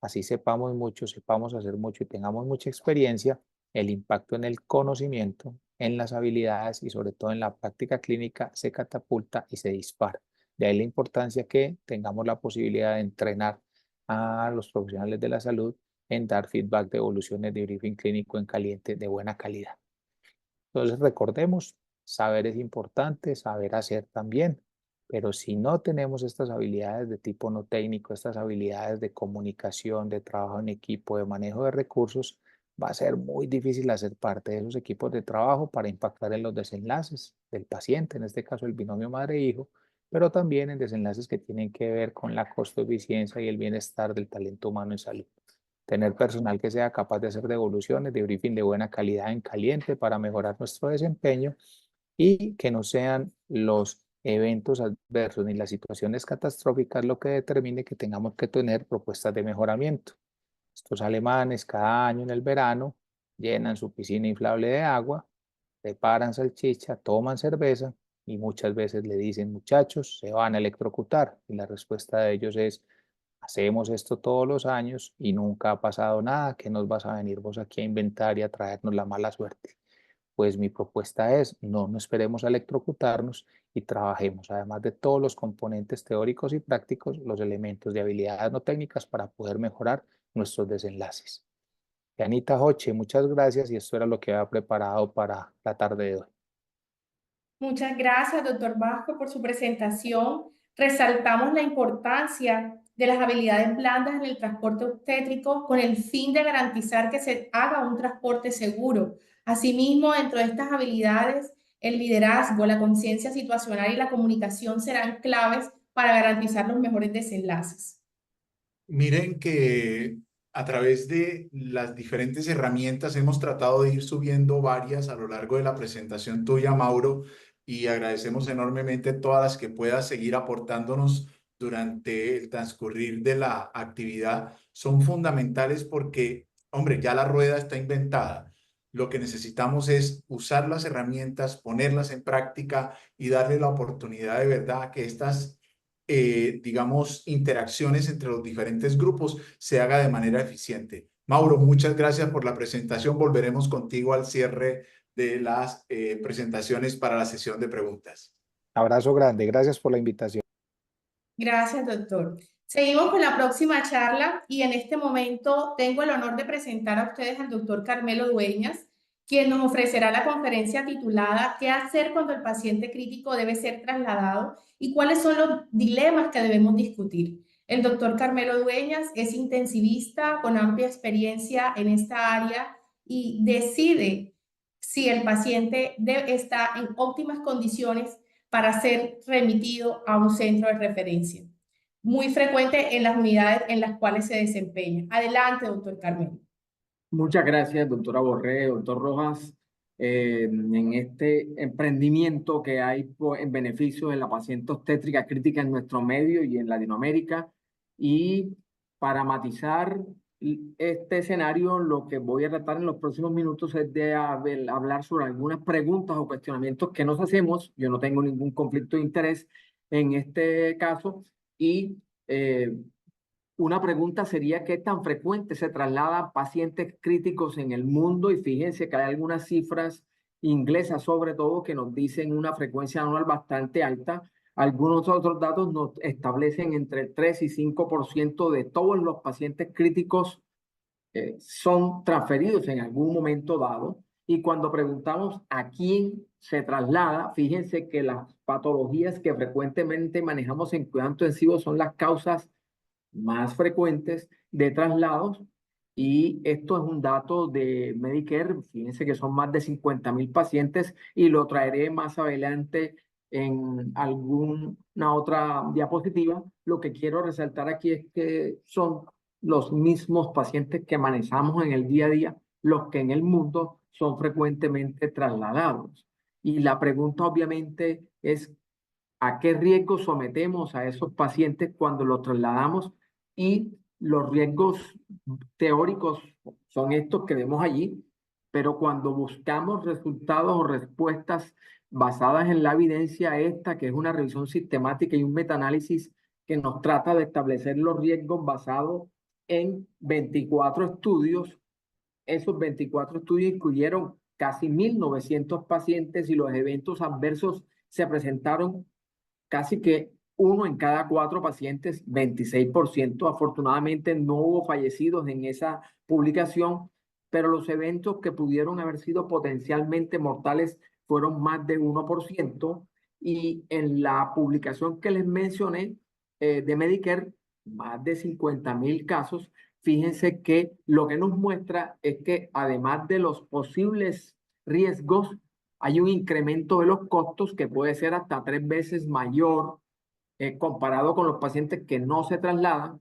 así sepamos mucho, sepamos hacer mucho y tengamos mucha experiencia, el impacto en el conocimiento, en las habilidades y sobre todo en la práctica clínica se catapulta y se dispara. De ahí la importancia que tengamos la posibilidad de entrenar a los profesionales de la salud en dar feedback de evoluciones de briefing clínico en caliente de buena calidad. Entonces recordemos, saber es importante, saber hacer también, pero si no tenemos estas habilidades de tipo no técnico, estas habilidades de comunicación, de trabajo en equipo, de manejo de recursos, va a ser muy difícil hacer parte de esos equipos de trabajo para impactar en los desenlaces del paciente, en este caso el binomio madre-hijo, pero también en desenlaces que tienen que ver con la costo-eficiencia y el bienestar del talento humano en salud. Tener personal que sea capaz de hacer devoluciones, de briefing de buena calidad en caliente para mejorar nuestro desempeño y que no sean los eventos adversos ni las situaciones catastróficas lo que determine que tengamos que tener propuestas de mejoramiento. Estos alemanes cada año en el verano llenan su piscina inflable de agua, preparan salchicha, toman cerveza y muchas veces le dicen, muchachos, se van a electrocutar. Y la respuesta de ellos es, hacemos esto todos los años y nunca ha pasado nada, ¿qué nos vas a venir vos aquí a inventar y a traernos la mala suerte? Pues mi propuesta es, no esperemos a electrocutarnos y trabajemos, además de todos los componentes teóricos y prácticos, los elementos de habilidades no técnicas para poder mejorar nuestros desenlaces. Anita Hoche, muchas gracias y esto era lo que había preparado para la tarde de hoy. Muchas gracias, doctor Vasco, por su presentación. Resaltamos la importancia de las habilidades blandas en el transporte obstétrico con el fin de garantizar que se haga un transporte seguro. Asimismo, dentro de estas habilidades, el liderazgo, la conciencia situacional y la comunicación serán claves para garantizar los mejores desenlaces. Miren que a través de las diferentes herramientas hemos tratado de ir subiendo varias a lo largo de la presentación tuya, Mauro, y agradecemos enormemente todas las que puedas seguir aportándonos durante el transcurrir de la actividad. Son fundamentales porque, hombre, ya la rueda está inventada. Lo que necesitamos es usar las herramientas, ponerlas en práctica y darle la oportunidad de verdad a que estas digamos, interacciones entre los diferentes grupos se haga de manera eficiente. Mauro, muchas gracias por la presentación. Volveremos contigo al cierre de las presentaciones para la sesión de preguntas. Abrazo grande, gracias por la invitación. Gracias, doctor. Seguimos con la próxima charla y en este momento tengo el honor de presentar a ustedes al doctor Carmelo Dueñas, quien nos ofrecerá la conferencia titulada ¿Qué hacer cuando el paciente crítico debe ser trasladado y cuáles son los dilemas que debemos discutir? El doctor Carmelo Dueñas es intensivista con amplia experiencia en esta área y decide si el paciente está en óptimas condiciones para ser remitido a un centro de referencia, muy frecuente en las unidades en las cuales se desempeña. Adelante, doctor Carmelo. Muchas gracias, doctora Borré, doctor Rojas, en este emprendimiento que hay en beneficio de la paciente obstétrica crítica en nuestro medio y en Latinoamérica. Y para matizar este escenario, lo que voy a tratar en los próximos minutos es de hablar sobre algunas preguntas o cuestionamientos que nos hacemos. Yo no tengo ningún conflicto de interés en este caso y una pregunta sería: ¿qué tan frecuente se trasladan pacientes críticos en el mundo? Y fíjense que hay algunas cifras inglesas, sobre todo, que nos dicen una frecuencia anual bastante alta. Algunos otros datos nos establecen entre el 3 y 5% de todos los pacientes críticos son transferidos en algún momento dado. Y cuando preguntamos a quién se traslada, fíjense que las patologías que frecuentemente manejamos en cuidado intensivo son las causas más frecuentes de traslados, y esto es un dato de Medicare. Fíjense que son más de 50,000 pacientes y lo traeré más adelante en alguna otra diapositiva. Lo que quiero resaltar aquí es que son los mismos pacientes que manejamos en el día a día los que en el mundo son frecuentemente trasladados. Y la pregunta obviamente es: ¿a qué riesgo sometemos a esos pacientes cuando los trasladamos? Y los riesgos teóricos son estos que vemos allí, pero cuando buscamos resultados o respuestas basadas en la evidencia esta, que es una revisión sistemática y un metaanálisis que nos trata de establecer los riesgos basados en 24 estudios. Esos 24 estudios incluyeron casi 1,900 pacientes y los eventos adversos se presentaron casi que 1 en cada 4 pacientes, 26%. Afortunadamente no hubo fallecidos en esa publicación, pero los eventos que pudieron haber sido potencialmente mortales fueron más de 1%. Y en la publicación que les mencioné de Medicare, más de 50,000 casos. Fíjense que lo que nos muestra es que además de los posibles riesgos, hay un incremento de los costos que puede ser hasta 3 veces mayor comparado con los pacientes que no se trasladan,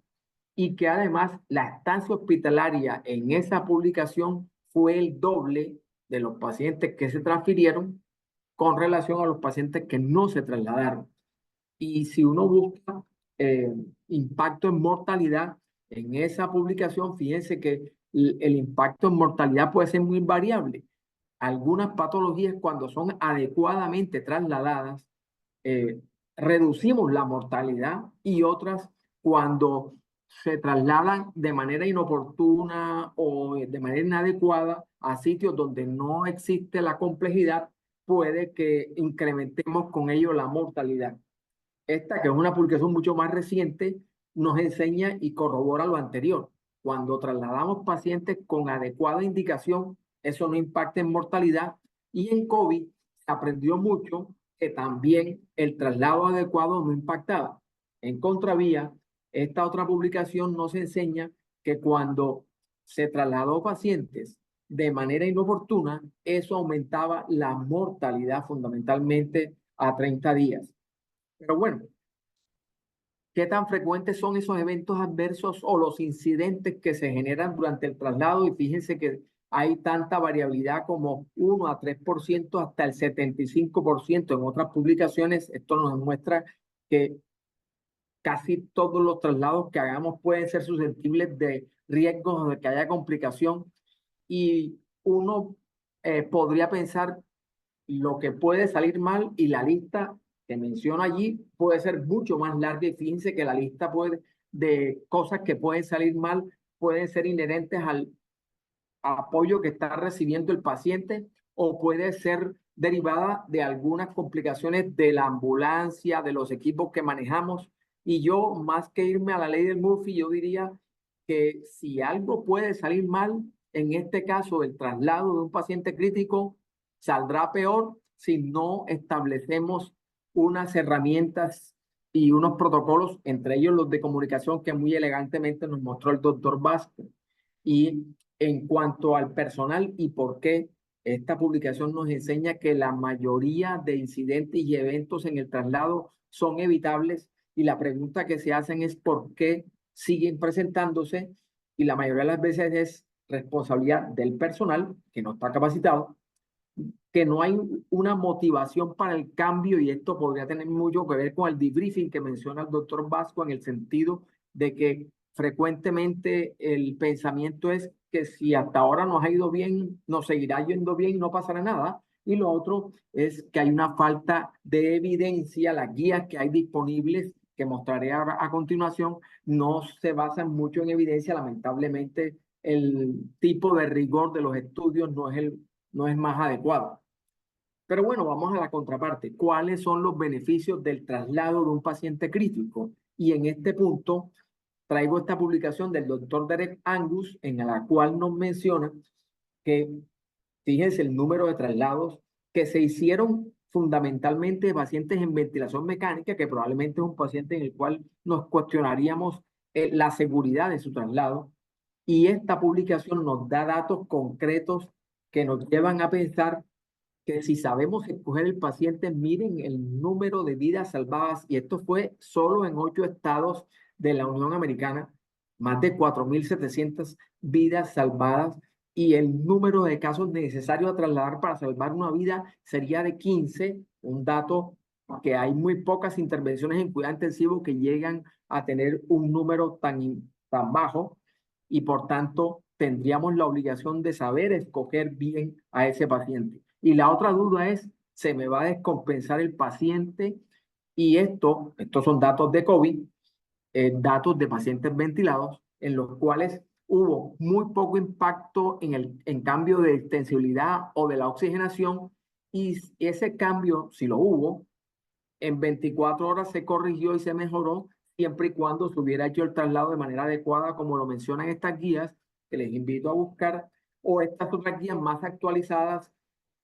y que además la estancia hospitalaria en esa publicación fue el doble de los pacientes que se transfirieron con relación a los pacientes que no se trasladaron. Y si uno busca impacto en mortalidad en esa publicación, fíjense que el impacto en mortalidad puede ser muy variable. Algunas patologías, cuando son adecuadamente trasladadas, reducimos la mortalidad, y otras, cuando se trasladan de manera inoportuna o de manera inadecuada a sitios donde no existe la complejidad, puede que incrementemos con ello la mortalidad. Esta, que es una publicación mucho más reciente, nos enseña y corrobora lo anterior. Cuando trasladamos pacientes con adecuada indicación, eso no impacta en mortalidad. Y en COVID se aprendió mucho que también el traslado adecuado no impactaba. En contravía, esta otra publicación nos enseña que cuando se trasladó pacientes de manera inoportuna, eso aumentaba la mortalidad fundamentalmente a 30 días. Pero bueno, ¿qué tan frecuentes son esos eventos adversos o los incidentes que se generan durante el traslado? Y fíjense que hay tanta variabilidad como 1 a 3% hasta el 75%. En otras publicaciones, esto nos muestra que casi todos los traslados que hagamos pueden ser susceptibles de riesgos de que haya complicación. Y uno podría pensar lo que puede salir mal, y la lista que menciono allí puede ser mucho más larga, y fíjense que la lista de cosas que pueden salir mal pueden ser inherentes al apoyo que está recibiendo el paciente, o puede ser derivada de algunas complicaciones de la ambulancia, de los equipos que manejamos. Y yo, más que irme a la ley del Murphy, yo diría que si algo puede salir mal, en este caso el traslado de un paciente crítico, saldrá peor si no establecemos unas herramientas y unos protocolos, entre ellos los de comunicación que muy elegantemente nos mostró el doctor Vázquez. Y en cuanto al personal y por qué, esta publicación nos enseña que la mayoría de incidentes y eventos en el traslado son evitables, y la pregunta que se hacen es por qué siguen presentándose, y la mayoría de las veces es responsabilidad del personal que no está capacitado, que no hay una motivación para el cambio, y esto podría tener mucho que ver con el debriefing que menciona el doctor Vasco, en el sentido de que frecuentemente el pensamiento es que si hasta ahora nos ha ido bien, nos seguirá yendo bien y no pasará nada. Y lo otro es que hay una falta de evidencia. Las guías que hay disponibles, que mostraré a continuación, no se basan mucho en evidencia. Lamentablemente, el tipo de rigor de los estudios no es más adecuado. Pero bueno, vamos a la contraparte. ¿Cuáles son los beneficios del traslado de un paciente crítico? Y en este punto traigo esta publicación del doctor Derek Angus, en la cual nos menciona que, fíjense el número de traslados que se hicieron fundamentalmente de pacientes en ventilación mecánica, que probablemente es un paciente en el cual nos cuestionaríamos la seguridad de su traslado. Y esta publicación nos da datos concretos que nos llevan a pensar que si sabemos escoger el paciente, miren el número de vidas salvadas, y esto fue solo en 8 estados de la Unión Americana, más de 4.700 vidas salvadas, y el número de casos necesarios a trasladar para salvar una vida sería de 15, un dato que hay muy pocas intervenciones en cuidado intensivo que llegan a tener un número tan bajo, y por tanto tendríamos la obligación de saber escoger bien a ese paciente. Y la otra duda es, ¿se me va a descompensar el paciente? Y estos son datos de COVID, datos de pacientes ventilados, en los cuales hubo muy poco impacto en cambio de extensibilidad o de la oxigenación, y ese cambio, si lo hubo, en 24 horas se corrigió y se mejoró, siempre y cuando se hubiera hecho el traslado de manera adecuada, como lo mencionan estas guías, que les invito a buscar, o estas otras guías más actualizadas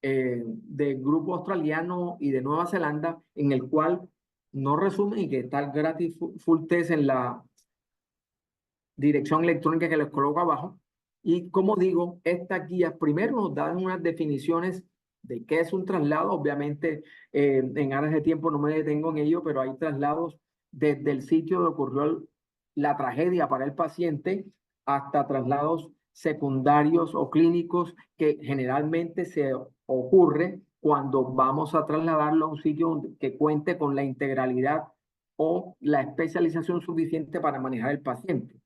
del grupo australiano y de Nueva Zelanda, en el cual no resumen, y que está gratis full test en la dirección electrónica que les coloco abajo. Y como digo, estas guías primero nos dan unas definiciones de qué es un traslado. Obviamente, en aras de tiempo no me detengo en ello, pero hay traslados desde el sitio donde ocurrió la tragedia para el paciente hasta traslados secundarios o clínicos, que generalmente se ocurre cuando vamos a trasladarlo a un sitio que cuente con la integralidad o la especialización suficiente para manejar el paciente.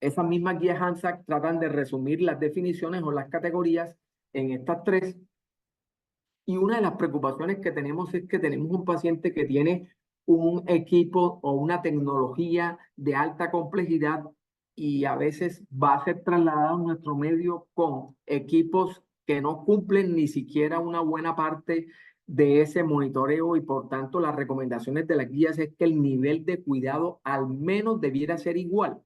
Esas mismas guías HANSAC tratan de resumir las definiciones o las categorías en estas 3. Y una de las preocupaciones que tenemos es que tenemos un paciente que tiene un equipo o una tecnología de alta complejidad, y a veces va a ser trasladado a nuestro medio con equipos que no cumplen ni siquiera una buena parte de ese monitoreo, y por tanto las recomendaciones de las guías es que el nivel de cuidado al menos debiera ser igual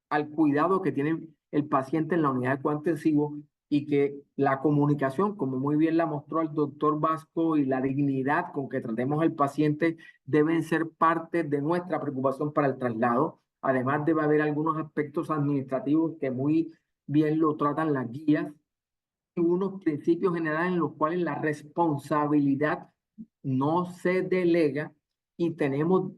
al cuidado que tiene el paciente en la unidad de cuidado intensivo, y que la comunicación, como muy bien la mostró el doctor Vasco, y la dignidad con que tratemos al paciente deben ser parte de nuestra preocupación para el traslado. Además, debe haber algunos aspectos administrativos que muy bien lo tratan las guías, y unos principios generales en los cuales la responsabilidad no se delega, y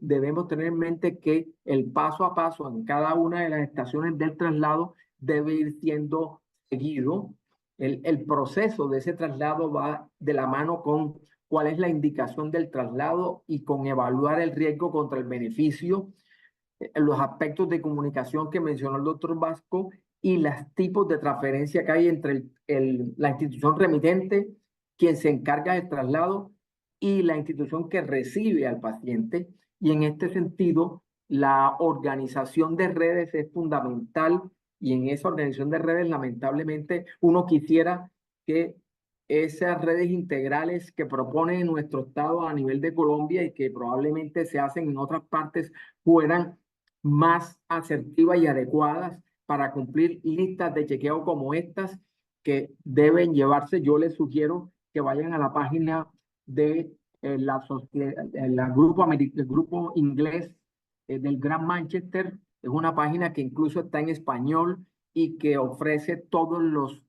debemos tener en mente que el paso a paso en cada una de las estaciones del traslado debe ir siendo seguido. El proceso de ese traslado va de la mano con cuál es la indicación del traslado y con evaluar el riesgo contra el beneficio, los aspectos de comunicación que mencionó el doctor Vasco, y los tipos de transferencia que hay entre la institución remitente, quien se encarga del traslado, y la institución que recibe al paciente. Y en este sentido, la organización de redes es fundamental, y en esa organización de redes, lamentablemente, uno quisiera que esas redes integrales que propone nuestro Estado a nivel de Colombia y que probablemente se hacen en otras partes fueran más asertivas y adecuadas para cumplir listas de chequeo como estas que deben llevarse. Yo les sugiero que vayan a la página de el grupo inglés del Gran Manchester. Es una página que incluso está en español y que ofrece todos los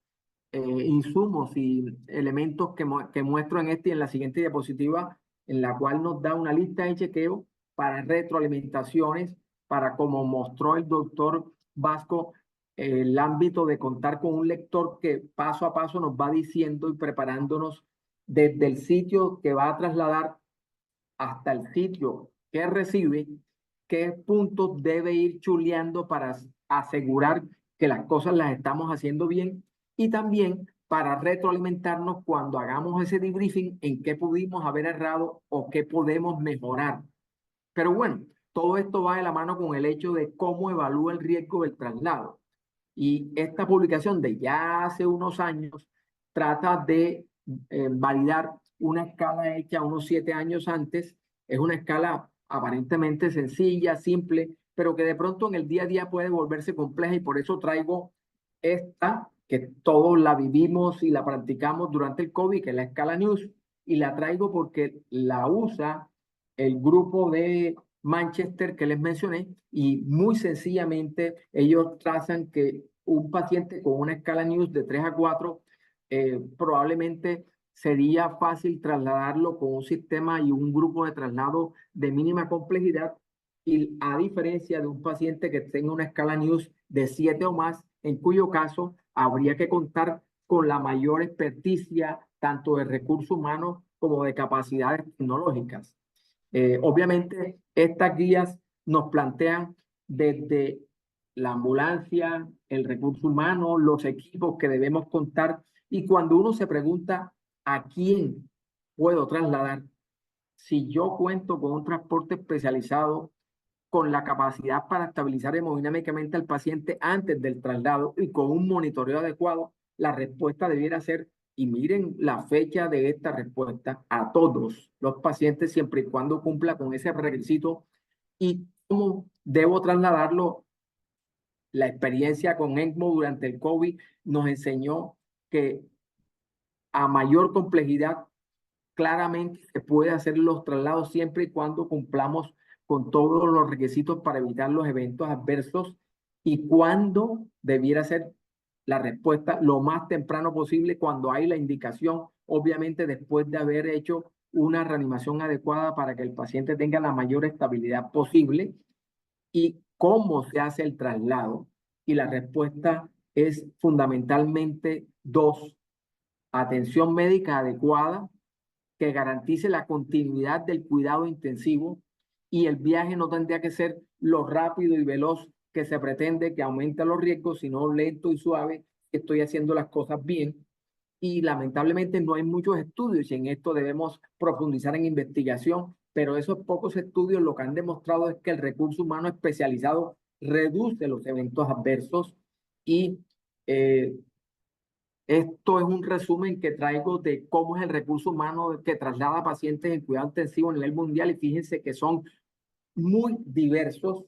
insumos y elementos que muestro en y en la siguiente diapositiva, en la cual nos da una lista de chequeo para retroalimentaciones, para, como mostró el doctor Vasco, el ámbito de contar con un lector que paso a paso nos va diciendo y preparándonos desde el sitio que va a trasladar hasta el sitio que recibe, qué puntos debe ir chuleando para asegurar que las cosas las estamos haciendo bien, y también para retroalimentarnos cuando hagamos ese debriefing en qué pudimos haber errado o qué podemos mejorar. Pero bueno, todo esto va de la mano con el hecho de cómo evalúa el riesgo del traslado. Y esta publicación de ya hace unos años trata de validar una escala hecha unos 7 años antes. Es una escala aparentemente sencilla, simple, pero que de pronto en el día a día puede volverse compleja, y por eso traigo esta, que todos la vivimos y la practicamos durante el COVID, que es la escala News, y la traigo porque la usa el grupo de Manchester que les mencioné, y muy sencillamente ellos trazan que un paciente con una escala News de 3 a 4 probablemente sería fácil trasladarlo con un sistema y un grupo de traslado de mínima complejidad, y a diferencia de un paciente que tenga una escala News de 7 o más, en cuyo caso habría que contar con la mayor experticia tanto de recursos humanos como de capacidades tecnológicas. Obviamente, estas guías nos plantean desde la ambulancia, el recurso humano, los equipos que debemos contar, y cuando uno se pregunta a quién puedo trasladar, si yo cuento con un transporte especializado con la capacidad para estabilizar hemodinámicamente al paciente antes del traslado y con un monitoreo adecuado, la respuesta debiera ser, y miren la fecha de esta respuesta, a todos los pacientes siempre y cuando cumpla con ese requisito. ¿Y cómo debo trasladarlo? La experiencia con ECMO durante el COVID nos enseñó que a mayor complejidad, claramente se puede hacer los traslados siempre y cuando cumplamos con todos los requisitos para evitar los eventos adversos, y cuando debiera ser la respuesta lo más temprano posible, cuando hay la indicación, obviamente después de haber hecho una reanimación adecuada para que el paciente tenga la mayor estabilidad posible. ¿Y cómo se hace el traslado? Y la respuesta es fundamentalmente dos: atención médica adecuada que garantice la continuidad del cuidado intensivo, y el viaje no tendría que ser lo rápido y veloz que se pretende, que aumenta los riesgos, sino lento y suave, que estoy haciendo las cosas bien. Y lamentablemente no hay muchos estudios, y en esto debemos profundizar en investigación, pero esos pocos estudios lo que han demostrado es que el recurso humano especializado reduce los eventos adversos. Y esto es un resumen que traigo de cómo es el recurso humano que traslada pacientes en cuidado intensivo a nivel mundial, y fíjense que son muy diversos.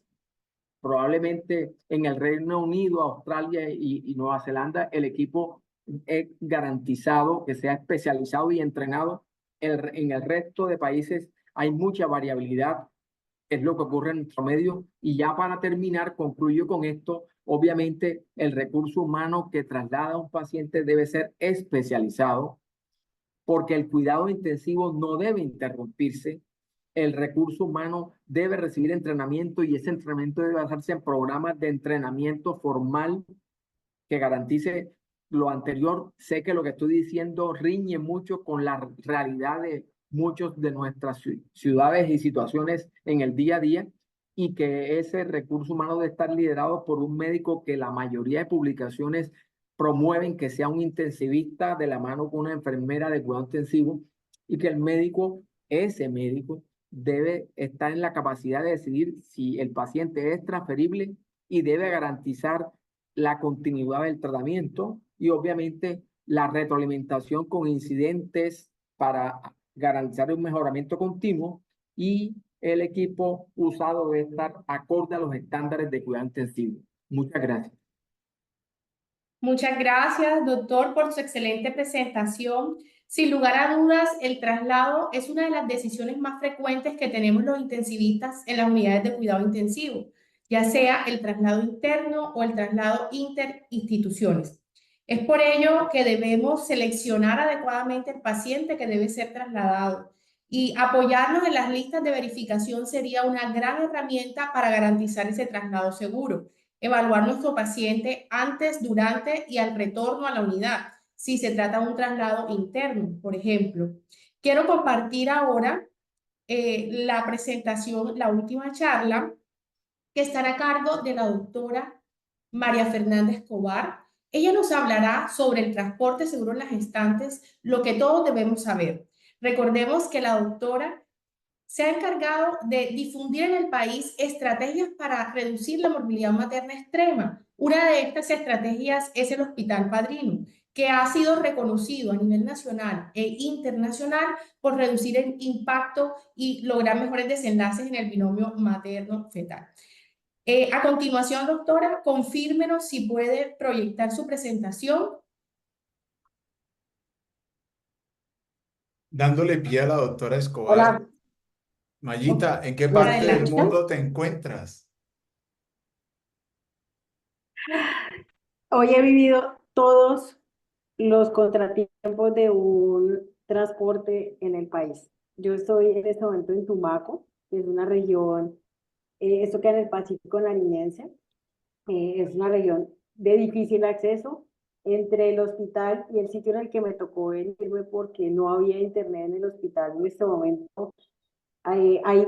Probablemente en el Reino Unido, Australia y Nueva Zelanda el equipo es garantizado que sea especializado y entrenado. En el resto de países hay mucha variabilidad, es lo que ocurre en nuestro medio. Y ya para terminar, concluyo con esto. Obviamente, el recurso humano que traslada a un paciente debe ser especializado, porque el cuidado intensivo no debe interrumpirse. El recurso humano debe recibir entrenamiento, y ese entrenamiento debe basarse en programas de entrenamiento formal que garantice lo anterior. Sé que lo que estoy diciendo riñe mucho con la realidad de muchas de nuestras ciudades y situaciones en el día a día, y que ese recurso humano debe estar liderado por un médico que la mayoría de publicaciones promueven que sea un intensivista de la mano con una enfermera de cuidado intensivo, y que el médico ese médico debe estar en la capacidad de decidir si el paciente es transferible y debe garantizar la continuidad del tratamiento y obviamente la retroalimentación con incidentes para garantizar un mejoramiento continuo, y el equipo usado debe estar acorde a los estándares de cuidado intensivo. Muchas gracias. Muchas gracias, doctor, por su excelente presentación. Sin lugar a dudas, el traslado es una de las decisiones más frecuentes que tenemos los intensivistas en las unidades de cuidado intensivo, ya sea el traslado interno o el traslado interinstituciones. Es por ello que debemos seleccionar adecuadamente el paciente que debe ser trasladado, y apoyarnos en las listas de verificación sería una gran herramienta para garantizar ese traslado seguro. Evaluar nuestro paciente antes, durante y al retorno a la unidad, si se trata de un traslado interno, por ejemplo. Quiero compartir ahora la presentación, la última charla, que estará a cargo de la doctora María Fernanda Escobar. Ella nos hablará sobre el transporte seguro en las gestantes, lo que todos debemos saber. Recordemos que la doctora se ha encargado de difundir en el país estrategias para reducir la morbilidad materna extrema. Una de estas estrategias es el Hospital Padrino, que ha sido reconocido a nivel nacional e internacional por reducir el impacto y lograr mejores desenlaces en el binomio materno-fetal. A continuación, doctora, confírmenos si puede proyectar su presentación. Dándole pie a la doctora Escobar. Hola, Mayita, ¿en qué parte del Adelante. mundo te encuentras? hoy he vivido todos los contratiempos de un transporte en el país. Yo estoy en este momento en Tumaco, que es una región, esto queda en el Pacífico nariñense, es una región de difícil acceso entre el hospital y el sitio en el que me tocó venirme porque no había internet en el hospital en este momento. Hay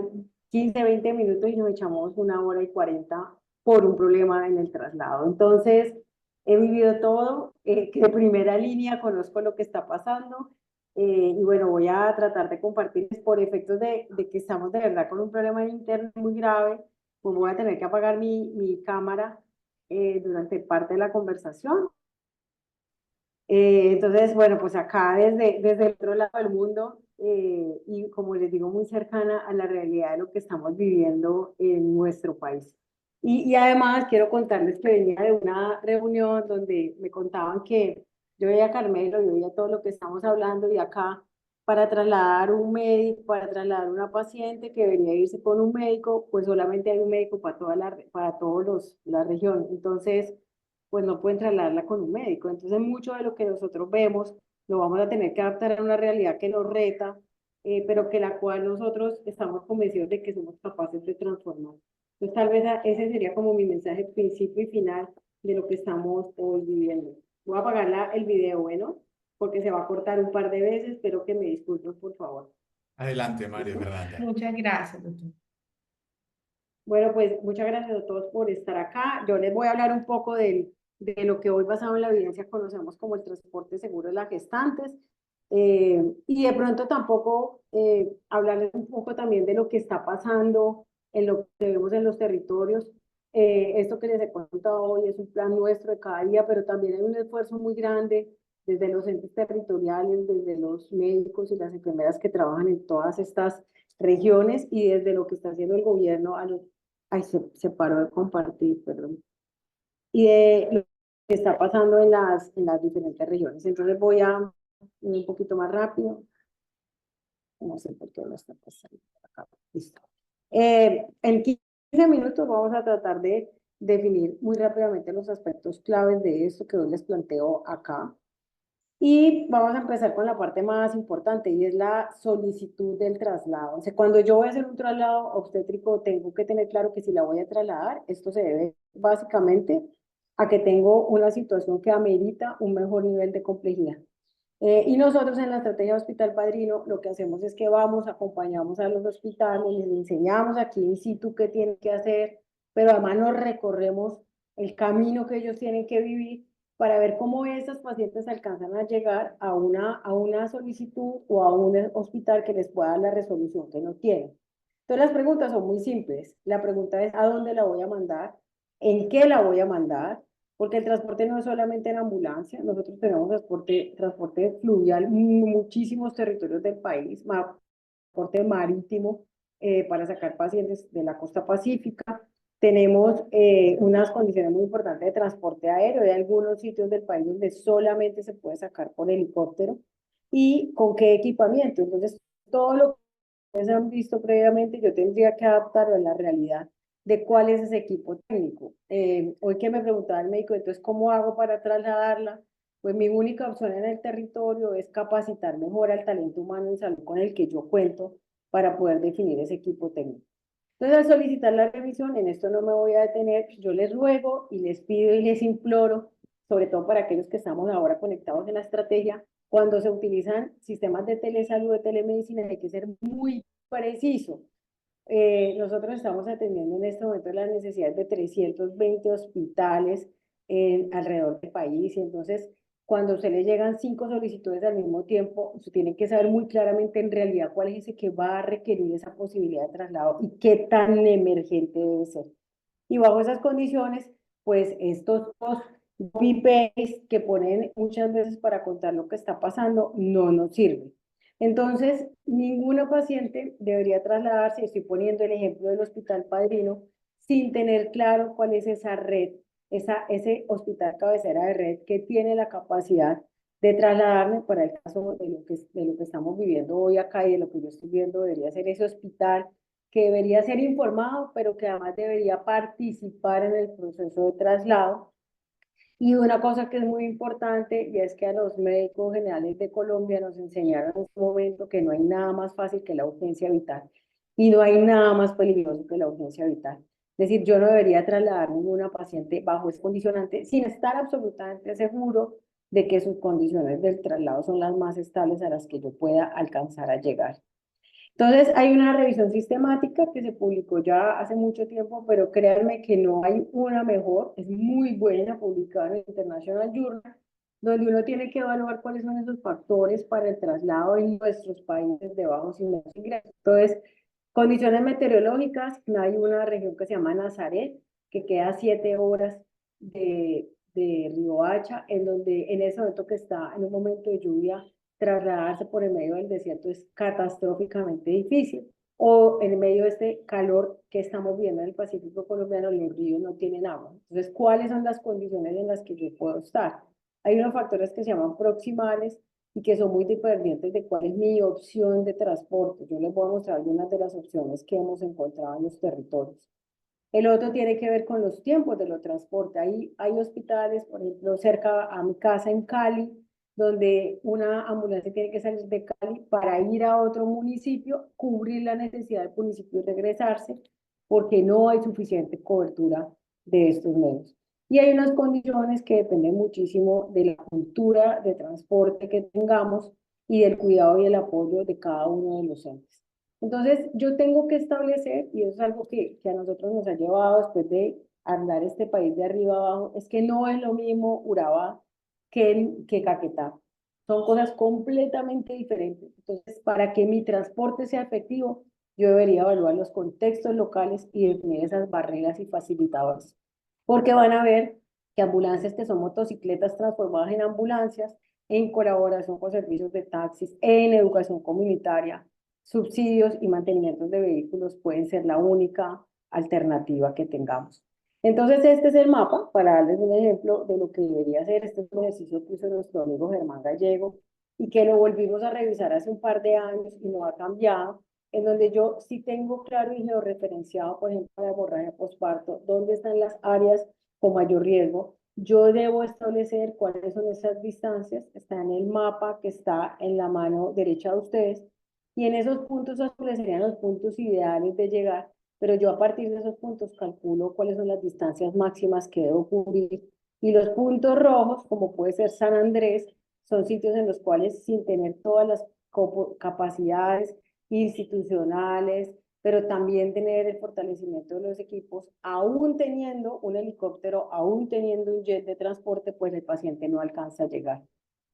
15, 20 minutos y nos echamos 1 hora y 40 por un problema en el traslado. Entonces, he vivido todo, que de primera línea conozco lo que está pasando, y bueno, voy a tratar de compartir por efectos de que estamos de verdad con un problema interno muy grave, pues voy a tener que apagar mi cámara durante parte de la conversación. Entonces, bueno, pues acá desde el otro lado del mundo, y como les digo, muy cercana a la realidad de lo que estamos viviendo en nuestro país. Y además quiero contarles que venía de una reunión donde me contaban que yo veía a Carmelo, yo veía todo lo que estamos hablando, y acá para trasladar un médico, para trasladar una paciente que venía a irse con un médico, pues solamente hay un médico para todos la región. Entonces, pues no pueden trasladarla con un médico. Entonces, mucho de lo que nosotros vemos lo vamos a tener que adaptar a una realidad que nos reta, pero que la cual nosotros estamos convencidos de que somos capaces de transformar. Entonces, tal vez ese sería como mi mensaje principio y final de lo que estamos hoy viviendo. Voy a apagar el video, bueno, porque se va a cortar un par de veces. Espero que me disculpen, por favor. Adelante, María Fernanda. Muchas gracias, doctor. Bueno, pues muchas gracias a todos por estar acá. Yo les voy a hablar un poco de lo que hoy, basado en la evidencia, conocemos como el transporte seguro de las gestantes, y de pronto tampoco hablarles un poco también de lo que está pasando en lo que vemos en los territorios. Esto que les he contado hoy es un plan nuestro de cada día, pero también hay un esfuerzo muy grande desde los entes territoriales, desde los médicos y las enfermeras que trabajan en todas estas regiones, y desde lo que está haciendo el gobierno a los... Ay, se paró de compartir, perdón. Y de lo que está pasando en las diferentes regiones. Entonces voy a ir un poquito más rápido. No sé por qué no está pasando acá. Listo. En 15 minutos vamos a tratar de definir muy rápidamente los aspectos claves de esto que hoy les planteo acá. Y vamos a empezar con la parte más importante, y es la solicitud del traslado. O sea, cuando yo voy a hacer un traslado obstétrico, tengo que tener claro que si la voy a trasladar, esto se debe básicamente a que tengo una situación que amerita un mejor nivel de complejidad. Y nosotros en la estrategia Hospital Padrino lo que hacemos es que vamos, acompañamos a los hospitales, les enseñamos aquí in situ qué tienen que hacer, pero además nos recorremos el camino que ellos tienen que vivir para ver cómo esas pacientes alcanzan a llegar a una solicitud o a un hospital que les pueda dar la resolución que no tienen. Entonces las preguntas son muy simples. La pregunta es ¿a dónde la voy a mandar? ¿En qué la voy a mandar? Porque el transporte no es solamente en ambulancia, nosotros tenemos transporte fluvial en muchísimos territorios del país, transporte marítimo para sacar pacientes de la costa pacífica. Tenemos unas condiciones muy importantes de transporte aéreo. Hay algunos sitios del país donde solamente se puede sacar por helicóptero. ¿Y con qué equipamiento? Entonces, todo lo que ustedes han visto previamente, yo tendría que adaptarlo a la realidad de cuál es ese equipo técnico. Hoy que me preguntaba el médico, entonces, ¿cómo hago para trasladarla? Pues mi única opción en el territorio es capacitar mejor al talento humano en salud con el que yo cuento para poder definir ese equipo técnico. Entonces, al solicitar la revisión, en esto no me voy a detener, yo les ruego y les pido y les imploro, sobre todo para aquellos que estamos ahora conectados en la estrategia, cuando se utilizan sistemas de telesalud, de telemedicina, hay que ser muy preciso. Nosotros estamos atendiendo en este momento las necesidades de 320 hospitales alrededor del país, y entonces cuando se le llegan 5 solicitudes al mismo tiempo, usted tiene que saber muy claramente en realidad cuál es ese que va a requerir esa posibilidad de traslado y qué tan emergente debe ser. Y bajo esas condiciones, pues estos copy-paste que ponen muchas veces para contar lo que está pasando no nos sirven. Entonces, ninguna paciente debería trasladarse, estoy poniendo el ejemplo del Hospital Padrino, sin tener claro cuál es esa red, ese hospital cabecera de red que tiene la capacidad de trasladarme para el caso de lo que estamos viviendo hoy acá y de lo que yo estoy viendo, debería ser ese hospital que debería ser informado, pero que además debería participar en el proceso de traslado. Y una cosa que es muy importante, y es que a los médicos generales de Colombia nos enseñaron en este momento que no hay nada más fácil que la urgencia vital y no hay nada más peligroso que la urgencia vital. Es decir, yo no debería trasladar ninguna paciente bajo ese condicionante sin estar absolutamente seguro de que sus condiciones del traslado son las más estables a las que yo pueda alcanzar a llegar. Entonces, hay una revisión sistemática que se publicó ya hace mucho tiempo, pero créanme que no hay una mejor, es muy buena, publicada en el International Journal, donde uno tiene que evaluar cuáles son esos factores para el traslado en nuestros países de bajos y medios ingresos. Entonces, condiciones meteorológicas, hay una región que se llama Nazaret, que queda a 7 horas de Riohacha, en donde en ese momento que está en un momento de lluvia, trasladarse por el medio del desierto es catastróficamente difícil. O en medio de este calor que estamos viendo en el Pacífico colombiano, los ríos no tienen agua. Entonces, ¿cuáles son las condiciones en las que yo puedo estar? Hay unos factores que se llaman proximales y que son muy dependientes de cuál es mi opción de transporte. Yo les voy a mostrar algunas de las opciones que hemos encontrado en los territorios. El otro tiene que ver con los tiempos de los transportes. Hay hospitales, por ejemplo, cerca a mi casa en Cali, donde una ambulancia tiene que salir de Cali para ir a otro municipio, cubrir la necesidad del municipio y regresarse, porque no hay suficiente cobertura de estos medios. Y hay unas condiciones que dependen muchísimo de la cultura de transporte que tengamos y del cuidado y el apoyo de cada uno de los entes. Entonces, yo tengo que establecer, y eso es algo que a nosotros nos ha llevado después de andar este país de arriba abajo, es que no es lo mismo Urabá que Caquetá. Son cosas completamente diferentes. Entonces, para que mi transporte sea efectivo, yo debería evaluar los contextos locales y definir esas barreras y facilitadores. Porque van a ver que ambulancias que son motocicletas transformadas en ambulancias, en colaboración con servicios de taxis, en educación comunitaria, subsidios y mantenimientos de vehículos pueden ser la única alternativa que tengamos. Entonces, este es el mapa para darles un ejemplo de lo que debería ser. Este es un ejercicio que hizo nuestro amigo Germán Gallego y que lo volvimos a revisar hace un par de años y no ha cambiado, en donde yo sí tengo claro y georreferenciado, por ejemplo, la hemorragia posparto, dónde están las áreas con mayor riesgo. Yo debo establecer cuáles son esas distancias, está en el mapa que está en la mano derecha de ustedes, y en esos puntos serían los puntos ideales de llegar, pero yo a partir de esos puntos calculo cuáles son las distancias máximas que debo cubrir. Y los puntos rojos, como puede ser San Andrés, son sitios en los cuales sin tener todas las capacidades institucionales, pero también tener el fortalecimiento de los equipos, aún teniendo un helicóptero, aún teniendo un jet de transporte, pues el paciente no alcanza a llegar.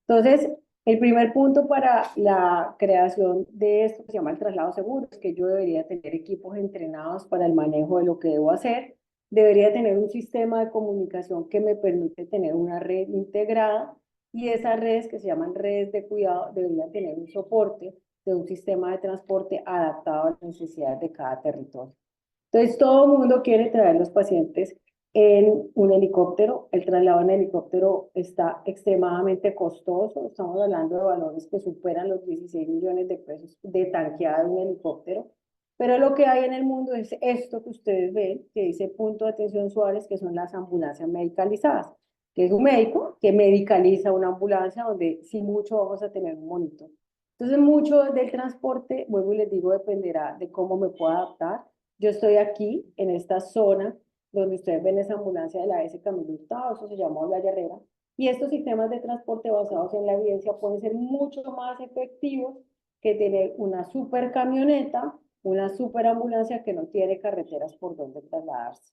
Entonces, el primer punto para la creación de esto que se llama el traslado seguro es que yo debería tener equipos entrenados para el manejo de lo que debo hacer, debería tener un sistema de comunicación que me permite tener una red integrada y esas redes que se llaman redes de cuidado deberían tener un soporte de un sistema de transporte adaptado a las necesidades de cada territorio. Entonces, todo el mundo quiere traer los pacientes en un helicóptero. El traslado en helicóptero está extremadamente costoso. Estamos hablando de valores que superan los 16 millones de pesos de tanqueada de un helicóptero. Pero lo que hay en el mundo es esto que ustedes ven, que dice punto de atención Suárez, que son las ambulancias medicalizadas, que es un médico que medicaliza una ambulancia donde si mucho vamos a tener un monitor. Entonces, mucho del transporte, vuelvo y les digo, dependerá de cómo me pueda adaptar. Yo estoy aquí, en esta zona, donde ustedes ven esa ambulancia de la S. Camilo Hurtado, eso se llama La Herrera, y estos sistemas de transporte basados en la evidencia pueden ser mucho más efectivos que tener una super camioneta, una super ambulancia que no tiene carreteras por donde trasladarse.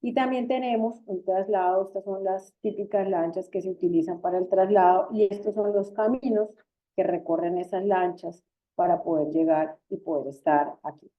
Y también tenemos un traslado, estas son las típicas lanchas que se utilizan para el traslado, y estos son los caminos que recorren esas lanchas para poder llegar y poder estar aquí.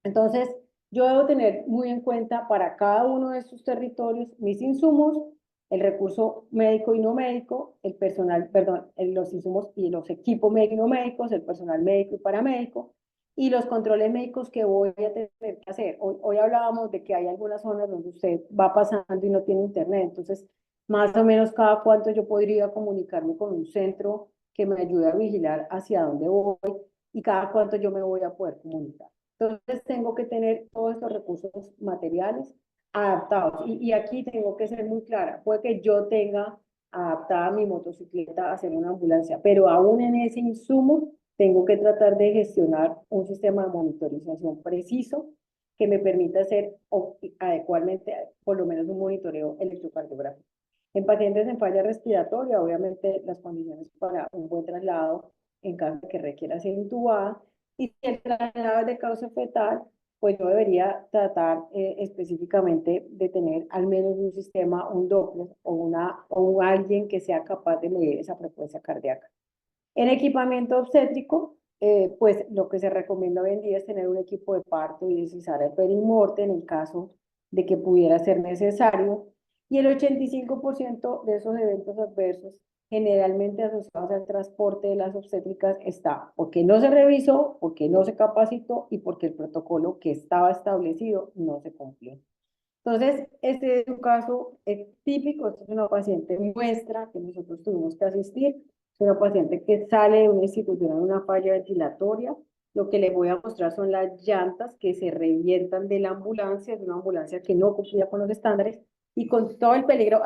Entonces, yo debo tener muy en cuenta para cada uno de estos territorios mis insumos, el recurso médico y no médico, el personal, perdón, los insumos y los equipos médicos y no médicos, el personal médico y paramédico, y los controles médicos que voy a tener que hacer. Hoy hablábamos de que hay algunas zonas donde usted va pasando y no tiene internet, entonces más o menos cada cuánto yo podría comunicarme con un centro que me ayude a vigilar hacia dónde voy y cada cuánto yo me voy a poder comunicar. Entonces tengo que tener todos estos recursos materiales adaptados. Y aquí tengo que ser muy clara. Puede que yo tenga adaptada mi motocicleta a hacer una ambulancia, pero aún en ese insumo tengo que tratar de gestionar un sistema de monitorización preciso que me permita hacer adecuadamente por lo menos un monitoreo electrocardiográfico. En pacientes en falla respiratoria, obviamente las condiciones para un buen traslado en caso de que requiera ser intubada. Y si el traslado es de causa fetal, pues yo debería tratar específicamente de tener al menos un sistema, un Doppler o alguien que sea capaz de medir esa frecuencia cardíaca. En equipamiento obstétrico, pues lo que se recomienda hoy en día es tener un equipo de parto y de cesárea perimorte en el caso de que pudiera ser necesario. Y el 85% de esos eventos adversos generalmente asociados al transporte de las obstétricas está porque no se revisó, porque no se capacitó y porque el protocolo que estaba establecido no se cumplió. Entonces, este es un caso típico, esta es una paciente nuestra que nosotros tuvimos que asistir, es una paciente que sale de una institución en una falla ventilatoria. Lo que les voy a mostrar son las llantas que se revientan de la ambulancia, es una ambulancia que no cumplía con los estándares y con todo el peligro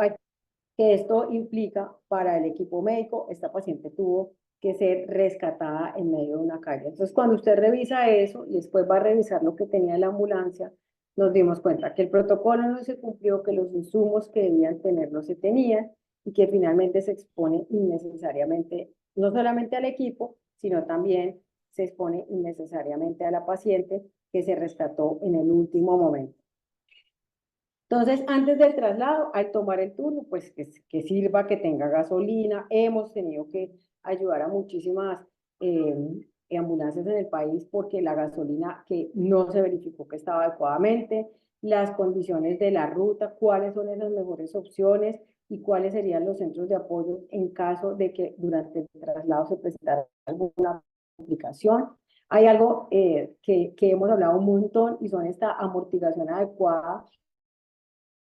que esto implica para el equipo médico. Esta paciente tuvo que ser rescatada en medio de una calle. Entonces, cuando usted revisa eso y después va a revisar lo que tenía la ambulancia, nos dimos cuenta que el protocolo no se cumplió, que los insumos que debían tener no se tenían y que finalmente se expone innecesariamente, no solamente al equipo, sino también se expone innecesariamente a la paciente que se rescató en el último momento. Entonces, antes del traslado, al tomar el turno, pues que sirva, que tenga gasolina. Hemos tenido que ayudar a muchísimas ambulancias en el país porque la gasolina que no se verificó que estaba adecuadamente, las condiciones de la ruta, cuáles son esas mejores opciones y cuáles serían los centros de apoyo en caso de que durante el traslado se presentara alguna complicación. Hay algo que hemos hablado un montón y son esta amortiguación adecuada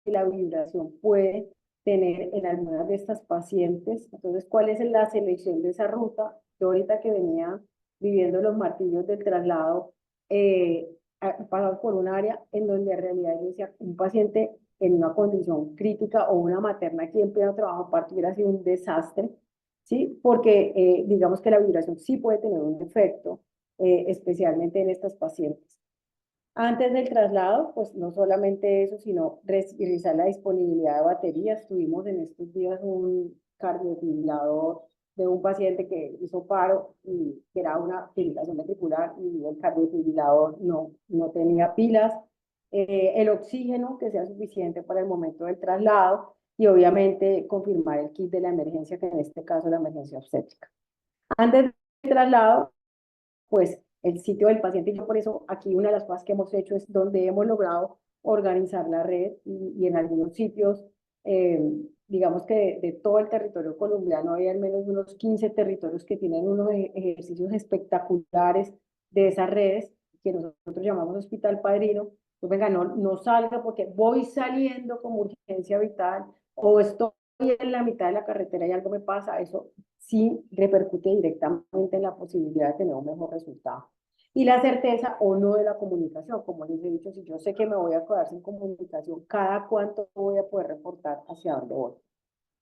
que la vibración puede tener en algunas de estas pacientes. Entonces, ¿cuál es la selección de esa ruta? Yo ahorita que venía viviendo los martillos del traslado, pasamos por un área en donde en realidad yo decía, un paciente en una condición crítica o una materna aquí en pleno trabajo parto hubiera sido un desastre, ¿sí? Porque digamos que la vibración sí puede tener un efecto, especialmente en estas pacientes. Antes del traslado, pues no solamente eso, sino revisar la disponibilidad de baterías. Tuvimos en estos días un cardiofibrilador de un paciente que hizo paro y que era una fibrilación ventricular y el cardiofibrilador no tenía pilas, el oxígeno que sea suficiente para el momento del traslado y obviamente confirmar el kit de la emergencia, que en este caso es la emergencia obstétrica. Antes del traslado, pues el sitio del paciente, y yo por eso aquí una de las cosas que hemos hecho es donde hemos logrado organizar la red y en algunos sitios, digamos que de todo el territorio colombiano hay al menos unos 15 territorios que tienen unos ejercicios espectaculares de esas redes que nosotros llamamos Hospital Padrino. Pues venga, no salga porque voy saliendo como urgencia vital o estoy en la mitad de la carretera y algo me pasa, eso sí repercute directamente en la posibilidad de tener un mejor resultado. Y la certeza o no de la comunicación, como les he dicho, si yo sé que me voy a quedar sin comunicación, ¿cada cuánto voy a poder reportar hacia dónde voy?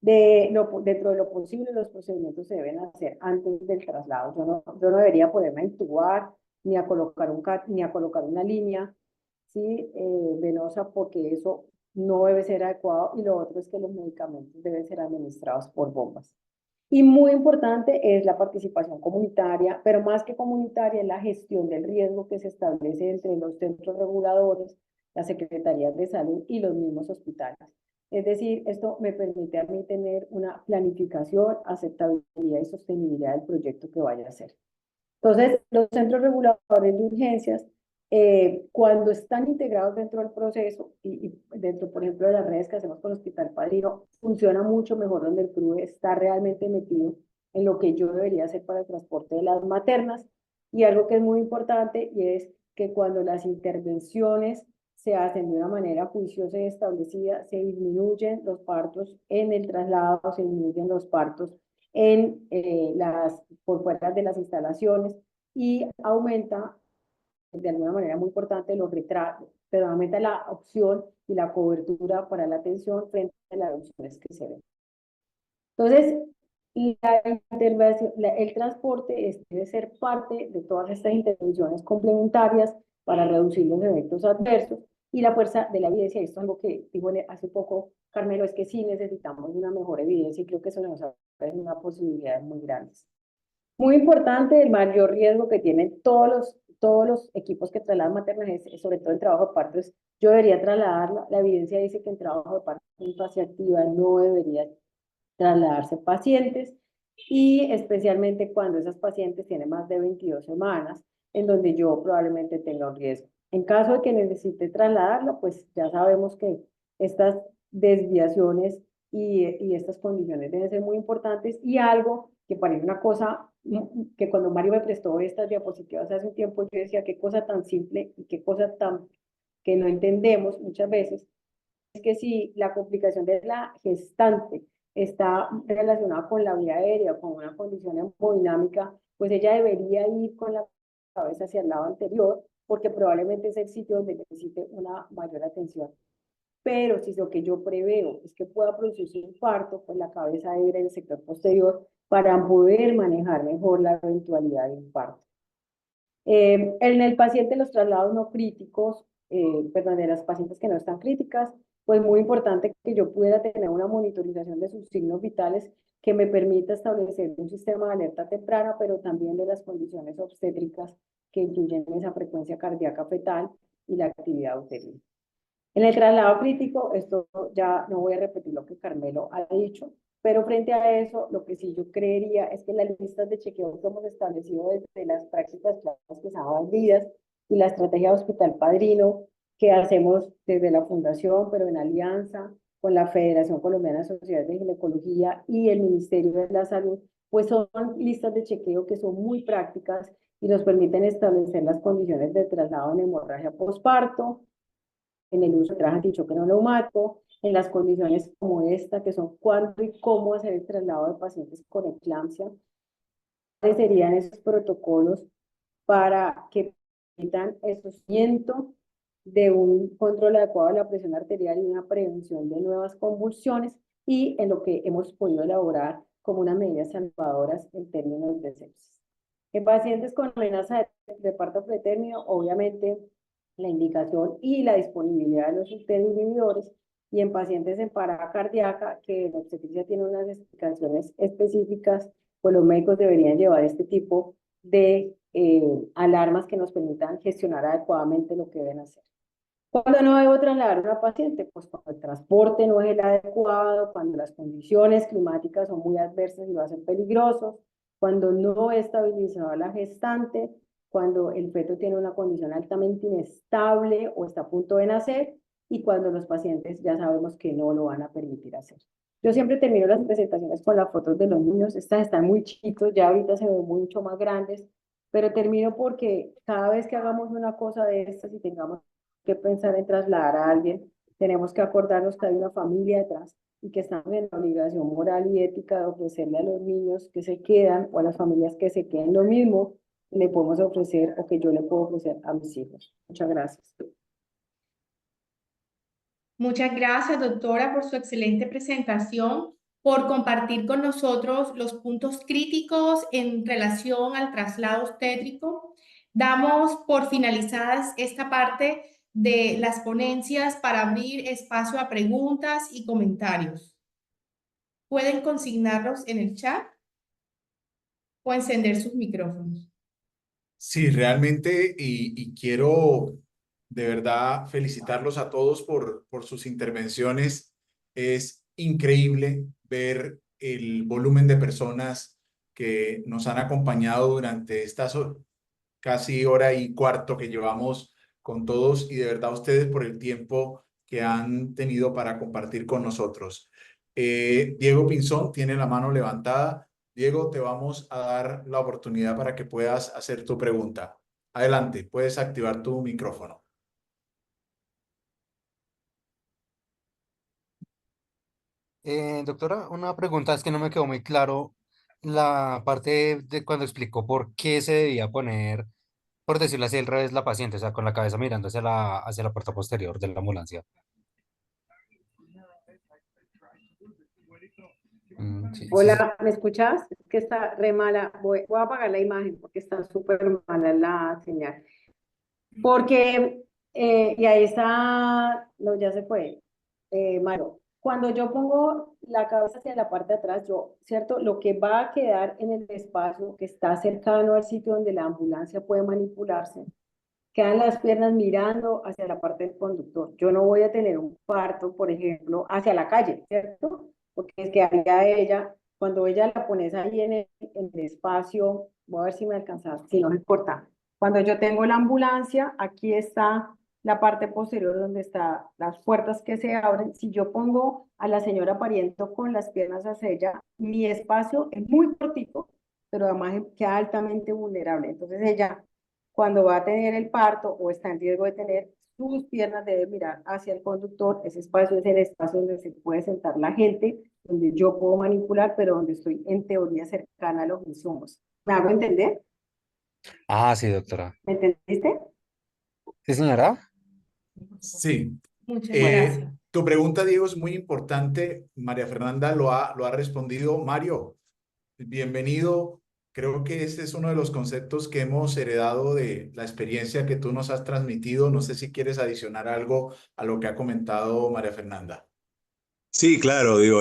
Dentro de lo posible, los procedimientos se deben hacer antes del traslado. Yo no debería poderme intubar ni a colocar ni a colocar una línea, ¿sí? Venosa, porque eso no debe ser adecuado, y lo otro es que los medicamentos deben ser administrados por bombas. Y muy importante es la participación comunitaria, pero más que comunitaria, es la gestión del riesgo que se establece entre los centros reguladores, las secretarías de salud y los mismos hospitales. Es decir, esto me permite a mí tener una planificación, aceptabilidad y sostenibilidad del proyecto que vaya a hacer. Entonces, los centros reguladores de urgencias, cuando están integrados dentro del proceso y dentro, por ejemplo, de las redes que hacemos con Hospital Padrino, funciona mucho mejor donde el CRUE está realmente metido en lo que yo debería hacer para el transporte de las maternas. Y algo que es muy importante y es que cuando las intervenciones se hacen de una manera juiciosa y establecida, se disminuyen los partos en el traslado, se disminuyen los partos por fuera de las instalaciones y aumenta de alguna manera muy importante los retrasos, pero aumenta la opción y la cobertura para la atención frente a las opciones que se ven. Entonces, el transporte debe ser parte de todas estas intervenciones complementarias para reducir los efectos adversos y la fuerza de la evidencia. Esto es algo que dijo hace poco Carmelo, es que sí necesitamos una mejor evidencia y creo que eso nos abre una posibilidad muy grande. Muy importante, el mayor riesgo que tienen todos los equipos que trasladan maternas, sobre todo en trabajo de parto, es yo debería trasladarla. La evidencia dice que en trabajo de parto en fase activa no debería trasladarse pacientes, y especialmente cuando esas pacientes tienen más de 22 semanas, en donde yo probablemente tenga un riesgo. En caso de que necesite trasladarlo, pues ya sabemos que estas desviaciones y estas condiciones deben ser muy importantes, y algo que parece una cosa que cuando Mario me prestó estas diapositivas hace un tiempo, yo decía qué cosa tan simple y qué cosa tan que no entendemos muchas veces, es que si la complicación de la gestante está relacionada con la vía aérea, con una condición hemodinámica, pues ella debería ir con la cabeza hacia el lado anterior, porque probablemente es el sitio donde necesite una mayor atención. Pero si lo que yo preveo es que pueda producirse un parto, pues la cabeza debe ir en el sector posterior para poder manejar mejor la eventualidad de un parto. En el paciente, los traslados no críticos, de las pacientes que no están críticas, pues muy importante que yo pueda tener una monitorización de sus signos vitales que me permita establecer un sistema de alerta temprana, pero también de las condiciones obstétricas que incluyen esa frecuencia cardíaca fetal y la actividad uterina. En el traslado crítico, esto ya no voy a repetir lo que Carmelo ha dicho, pero frente a eso, lo que sí yo creería es que las listas de chequeo que hemos establecido desde las prácticas clínicas que salvan vidas y la estrategia de Hospital Padrino que hacemos desde la Fundación, pero en alianza con la Federación Colombiana de Sociedades de Ginecología y el Ministerio de la Salud, pues son listas de chequeo que son muy prácticas y nos permiten establecer las condiciones de traslado en hemorragia posparto, en el uso de traje antichoque no neumático, en las condiciones como esta, que son cuándo y cómo hacer el traslado de pacientes con eclampsia. ¿Cuáles serían esos protocolos para que permitan el sostenimiento de un control adecuado de la presión arterial y una prevención de nuevas convulsiones, y en lo que hemos podido elaborar como unas medidas salvadoras en términos de sepsis? En pacientes con amenaza de parto pretérmino, obviamente la indicación y la disponibilidad de los inhibidores, y en pacientes en parada cardíaca, que en obstetricia tiene unas explicaciones específicas pues los médicos deberían llevar este tipo de alarmas que nos permitan gestionar adecuadamente lo que deben hacer. ¿Cuándo no debo trasladar a una paciente? Pues cuando el transporte no es el adecuado, cuando las condiciones climáticas son muy adversas y lo hacen peligroso, cuando no he estabilizado a la gestante, cuando el feto tiene una condición altamente inestable o está a punto de nacer y cuando los pacientes ya sabemos que no lo van a permitir hacer. Yo siempre termino las presentaciones con las fotos de los niños. Estas están muy chiquitos, ya ahorita se ven mucho más grandes, pero termino porque cada vez que hagamos una cosa de estas y tengamos que pensar en trasladar a alguien, tenemos que acordarnos que hay una familia detrás y que estamos en la obligación moral y ética de ofrecerle a los niños que se quedan o a las familias que se queden lo mismo que le podemos ofrecer o que yo le puedo ofrecer a mis hijos. Muchas gracias. Muchas gracias, doctora, por su excelente presentación, por compartir con nosotros los puntos críticos en relación al traslado obstétrico. Damos por finalizadas esta parte de las ponencias para abrir espacio a preguntas y comentarios. Pueden consignarlos en el chat o encender sus micrófonos. Sí, realmente, y quiero de verdad felicitarlos a todos por sus intervenciones. Es increíble ver el volumen de personas que nos han acompañado durante estas casi hora y cuarto que llevamos con todos y de verdad ustedes por el tiempo que han tenido para compartir con nosotros. Diego Pinzón tiene la mano levantada. Diego, te vamos a dar la oportunidad para que puedas hacer tu pregunta. Adelante, puedes activar tu micrófono. Doctora, una pregunta, es que no me quedó muy claro la parte de cuando explicó por qué se debía poner, por decirlo así, al revés la paciente, o sea, con la cabeza mirando hacia la puerta posterior de la ambulancia. Sí, sí, sí. Hola, ¿me escuchas? Es que está re mala. Voy a apagar la imagen porque está súper mala la señal. Porque, y ahí está, no, ya se fue, Mario. Cuando yo pongo la cabeza hacia la parte de atrás, yo, ¿cierto? Lo que va a quedar en el espacio que está cercano al sitio donde la ambulancia puede manipularse, quedan las piernas mirando hacia la parte del conductor. Yo no voy a tener un parto, por ejemplo, hacia la calle, ¿cierto? Porque es que haría ella, cuando ella la pones ahí en el espacio, voy a ver si me alcanzas, si no me importa. Cuando yo tengo la ambulancia, aquí está la parte posterior donde están las puertas que se abren. Si yo pongo a la señora pariendo con las piernas hacia ella, mi espacio es muy cortito, pero además queda altamente vulnerable. Entonces ella, cuando va a tener el parto o está en riesgo de tener, sus piernas deben mirar hacia el conductor. Ese espacio es el espacio donde se puede sentar la gente, donde yo puedo manipular, pero donde estoy en teoría cercana a los insumos. ¿Me hago entender? Ah, sí, doctora. ¿Me entendiste? Sí, señora. Sí. Muchas gracias. Tu pregunta, Diego, es muy importante. María Fernanda lo ha respondido. Mario, bienvenido. Creo que este es uno de los conceptos que hemos heredado de la experiencia que tú nos has transmitido. No sé si quieres adicionar algo a lo que ha comentado María Fernanda. Sí, claro, digo,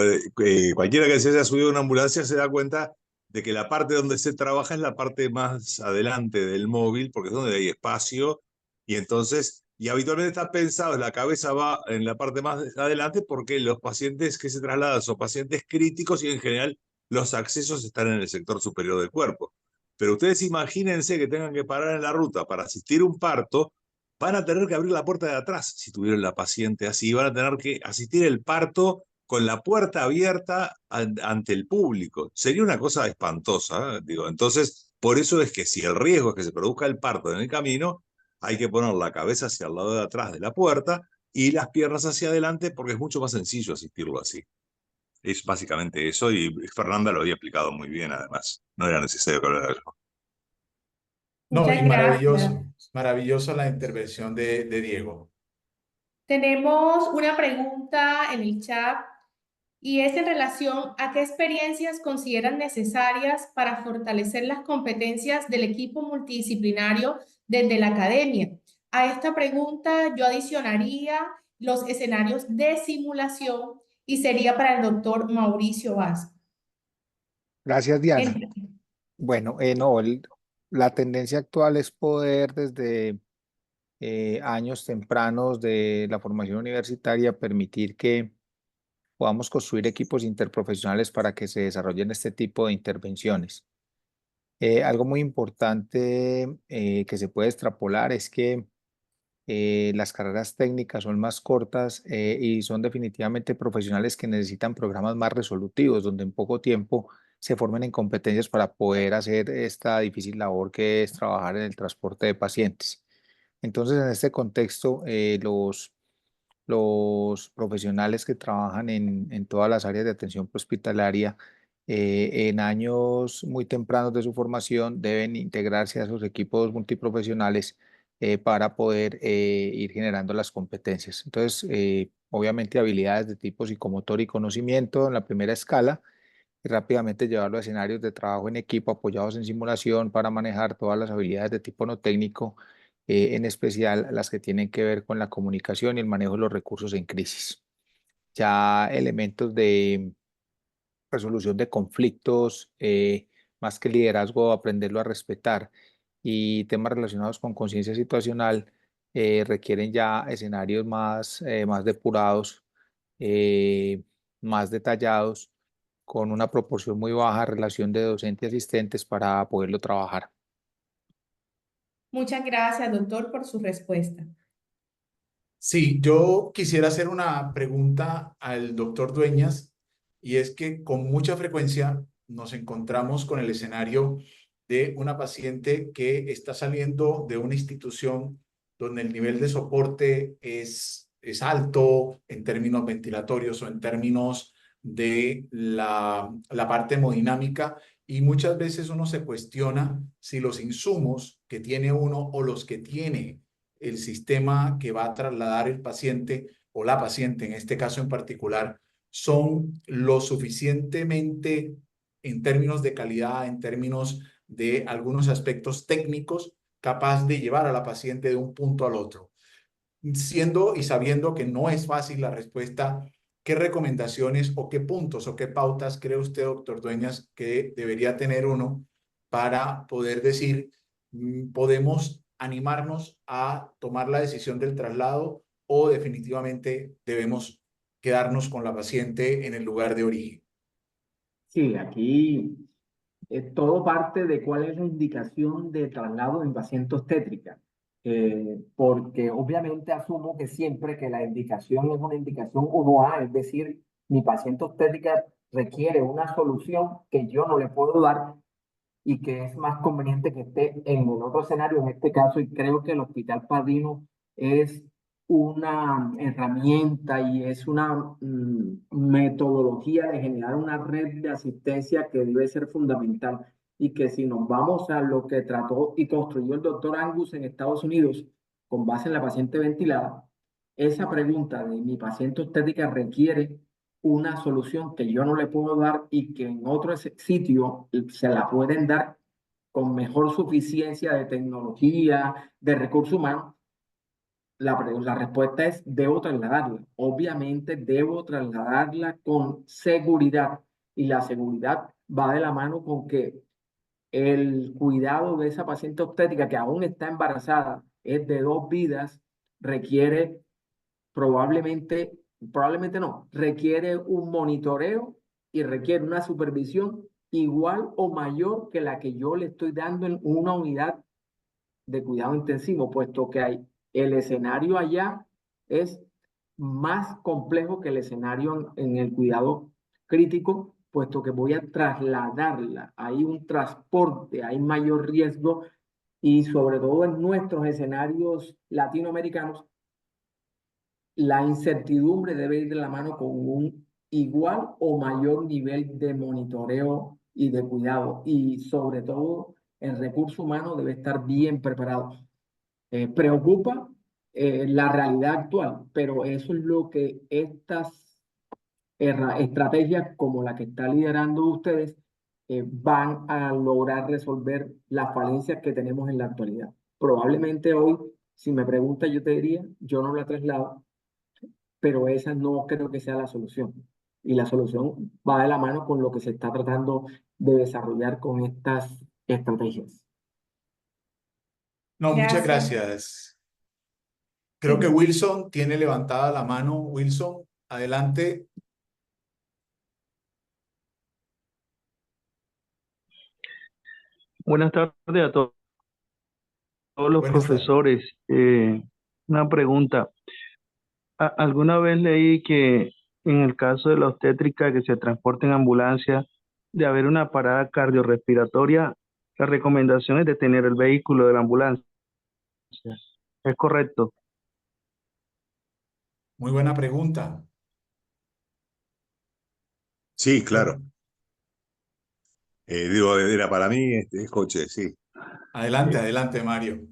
cualquiera que se haya subido a una ambulancia se da cuenta de que la parte donde se trabaja es la parte más adelante del móvil, porque es donde hay espacio, y entonces, y habitualmente está pensado, la cabeza va en la parte más adelante porque los pacientes que se trasladan son pacientes críticos y en general los accesos están en el sector superior del cuerpo. Pero ustedes imagínense que tengan que parar en la ruta para asistir a un parto, van a tener que abrir la puerta de atrás si tuvieron la paciente así, van a tener que asistir el parto con la puerta abierta ante el público. Sería una cosa espantosa, digo. Entonces, por eso es que si el riesgo es que se produzca el parto en el camino, hay que poner la cabeza hacia el lado de atrás de la puerta y las piernas hacia adelante porque es mucho más sencillo asistirlo así. Es básicamente eso y Fernanda lo había explicado muy bien además. No era necesario que hablara yo. No, Muchas y gracias. maravilloso la intervención de Diego. Tenemos una pregunta en el chat y es en relación a qué experiencias consideran necesarias para fortalecer las competencias del equipo multidisciplinario desde la academia. A esta pregunta yo adicionaría los escenarios de simulación y sería para el doctor Mauricio Vaz. Gracias, Diana. El- Bueno, no, la tendencia actual es poder desde años tempranos de la formación universitaria permitir que podamos construir equipos interprofesionales para que se desarrollen este tipo de intervenciones. Algo muy importante que se puede extrapolar es que las carreras técnicas son más cortas y son definitivamente profesionales que necesitan programas más resolutivos, donde en poco tiempo se formen en competencias para poder hacer esta difícil labor que es trabajar en el transporte de pacientes. Entonces, en este contexto, los profesionales que trabajan en todas las áreas de atención hospitalaria en años muy tempranos de su formación deben integrarse a esos equipos multiprofesionales para poder ir generando las competencias. Entonces, obviamente habilidades de tipo psicomotor y conocimiento en la primera escala y rápidamente llevarlo a escenarios de trabajo en equipo apoyados en simulación para manejar todas las habilidades de tipo no técnico, en especial las que tienen que ver con la comunicación y el manejo de los recursos en crisis. Ya elementos de resolución de conflictos, más que liderazgo, aprenderlo a respetar y temas relacionados con conciencia situacional requieren ya escenarios más depurados, más detallados, con una proporción muy baja de relación de docente y asistentes para poderlo trabajar. Muchas gracias, doctor, por su respuesta. Sí, yo quisiera hacer una pregunta al doctor Dueñas, y es que con mucha frecuencia nos encontramos con el escenario de una paciente que está saliendo de una institución donde el nivel de soporte es alto en términos ventilatorios o en términos de la parte hemodinámica, y muchas veces uno se cuestiona si los insumos que tiene uno o los que tiene el sistema que va a trasladar el paciente o la paciente, en este caso en particular, son lo suficientemente en términos de calidad, en términos de algunos aspectos técnicos, capaz de llevar a la paciente de un punto al otro. Siendo y sabiendo que no es fácil la respuesta, ¿qué recomendaciones o qué puntos o qué pautas cree usted, doctor Dueñas, que debería tener uno para poder decir, podemos animarnos a tomar la decisión del traslado o definitivamente debemos quedarnos con la paciente en el lugar de origen? Sí, aquí todo parte de cuál es la indicación de traslado en paciente obstétrica. Porque obviamente asumo que siempre que la indicación es una indicación 1A, es decir, mi paciente obstétrica requiere una solución que yo no le puedo dar y que es más conveniente que esté en el otro escenario, en este caso, y creo que el Hospital Padrino es una herramienta y es una metodología de generar una red de asistencia que debe ser fundamental, y que si nos vamos a lo que trató y construyó el doctor Angus en Estados Unidos con base en la paciente ventilada, esa pregunta de mi paciente obstétrica requiere una solución que yo no le puedo dar y que en otro sitio se la pueden dar con mejor suficiencia de tecnología, de recursos humanos. La respuesta es: debo trasladarla. Obviamente debo trasladarla con seguridad, y la seguridad va de la mano con que el cuidado de esa paciente obstétrica que aún está embarazada, es de 2 vidas, requiere probablemente no, requiere un monitoreo y requiere una supervisión igual o mayor que la que yo le estoy dando en una unidad de cuidado intensivo, puesto que el escenario allá es más complejo que el escenario en el cuidado crítico, puesto que voy a trasladarla. Hay un transporte, hay mayor riesgo, y sobre todo en nuestros escenarios latinoamericanos, la incertidumbre debe ir de la mano con un igual o mayor nivel de monitoreo y de cuidado. Y sobre todo, el recurso humano debe estar bien preparado. Preocupa la realidad actual, pero eso es lo que estas estrategias como la que está liderando ustedes van a lograr resolver las falencias que tenemos en la actualidad. Probablemente hoy, si me preguntas, yo te diría, yo no la traslado, pero esa no creo que sea la solución. y la solución va de la mano con lo que se está tratando de desarrollar con estas estrategias. No, muchas Gracias. gracias. Creo que Sí. Wilson tiene levantada la mano. Wilson, adelante. Buenas tardes a todos los Buenas tardes. profesores. Una pregunta. ¿Alguna vez leí que en el caso de la obstétrica que se transporta en ambulancia, de haber una parada cardiorrespiratoria, la recomendación es detener el vehículo de la ambulancia? ¿Es correcto? Muy buena pregunta. Sí, claro. Digo, era para mí, coche, sí. Adelante, adelante, Mario.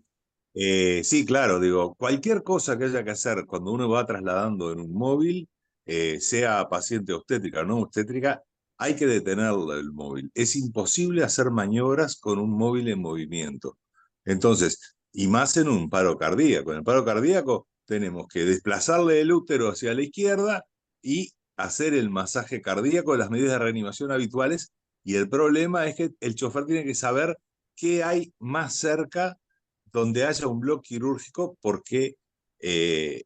Sí, claro, digo, cualquier cosa que haya que hacer cuando uno va trasladando en un móvil, sea paciente obstétrica o no obstétrica, hay que detenerlo el móvil. Es imposible hacer maniobras con un móvil en movimiento. Entonces, y más en un paro cardíaco. En el paro cardíaco tenemos que desplazarle el útero hacia la izquierda y hacer el masaje cardíaco, las medidas de reanimación habituales. Y el problema es que el chofer tiene que saber qué hay más cerca donde haya un bloque quirúrgico, porque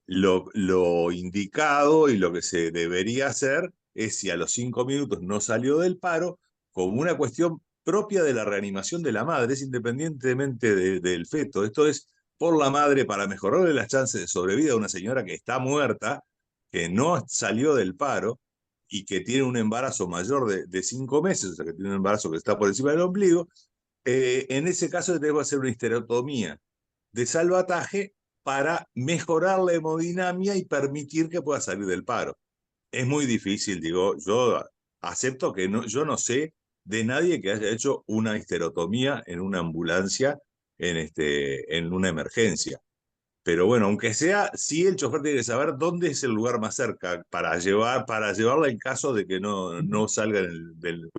lo indicado y lo que se debería hacer es, si a los 5 minutos no salió del paro, como una cuestión propia de la reanimación de la madre, es independientemente del feto. Esto es por la madre, para mejorarle las chances de sobrevida a una señora que está muerta, que no salió del paro y que tiene un embarazo mayor de 5 meses, o sea, que tiene un embarazo que está por encima del ombligo. En ese caso tenemos que hacer una histerectomía de salvataje para mejorar la hemodinamia y permitir que pueda salir del paro. Es muy difícil, digo, yo acepto que no, yo no sé de nadie que haya hecho una histerotomía en una ambulancia en una emergencia. Pero bueno, aunque sea, sí el chofer tiene que saber dónde es el lugar más cerca para llevarla en caso de que no salga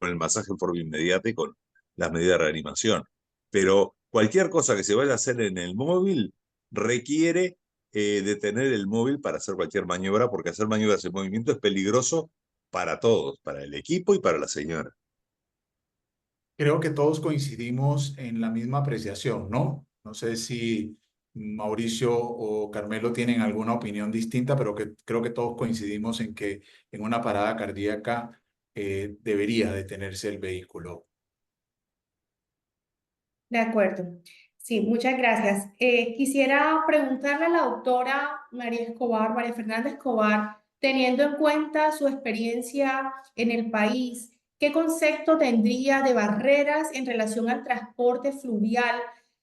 con el masaje en forma inmediata y con las medidas de reanimación. Pero cualquier cosa que se vaya a hacer en el móvil requiere detener el móvil para hacer cualquier maniobra, porque hacer maniobras en movimiento es peligroso para todos, para el equipo y para la señora. Creo que todos coincidimos en la misma apreciación, ¿no? No sé si Mauricio o Carmelo tienen alguna opinión distinta, pero creo que todos coincidimos en que en una parada cardíaca debería detenerse el vehículo. De acuerdo. Sí, muchas gracias. Quisiera preguntarle a la doctora María Fernanda Escobar, teniendo en cuenta su experiencia en el país, ¿qué concepto tendría de barreras en relación al transporte fluvial,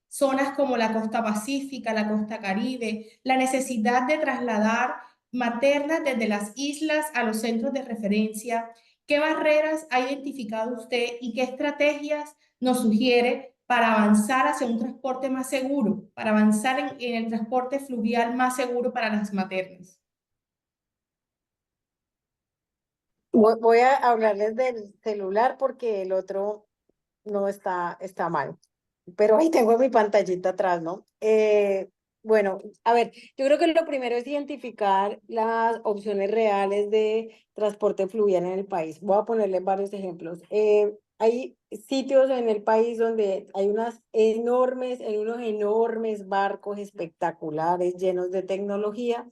zonas como la costa pacífica, la costa caribe, la necesidad de trasladar maternas desde las islas a los centros de referencia? ¿Qué barreras ha identificado usted y qué estrategias nos sugiere para avanzar hacia un transporte más seguro, para avanzar en el transporte fluvial más seguro para las maternas? Voy a hablarles del celular porque el otro no está mal. Pero ahí tengo mi pantallita atrás, ¿no? Bueno, a ver, yo creo que lo primero es identificar las opciones reales de transporte fluvial en el país. Voy a ponerles varios ejemplos. Hay sitios en el país donde hay unos enormes barcos espectaculares llenos de tecnología,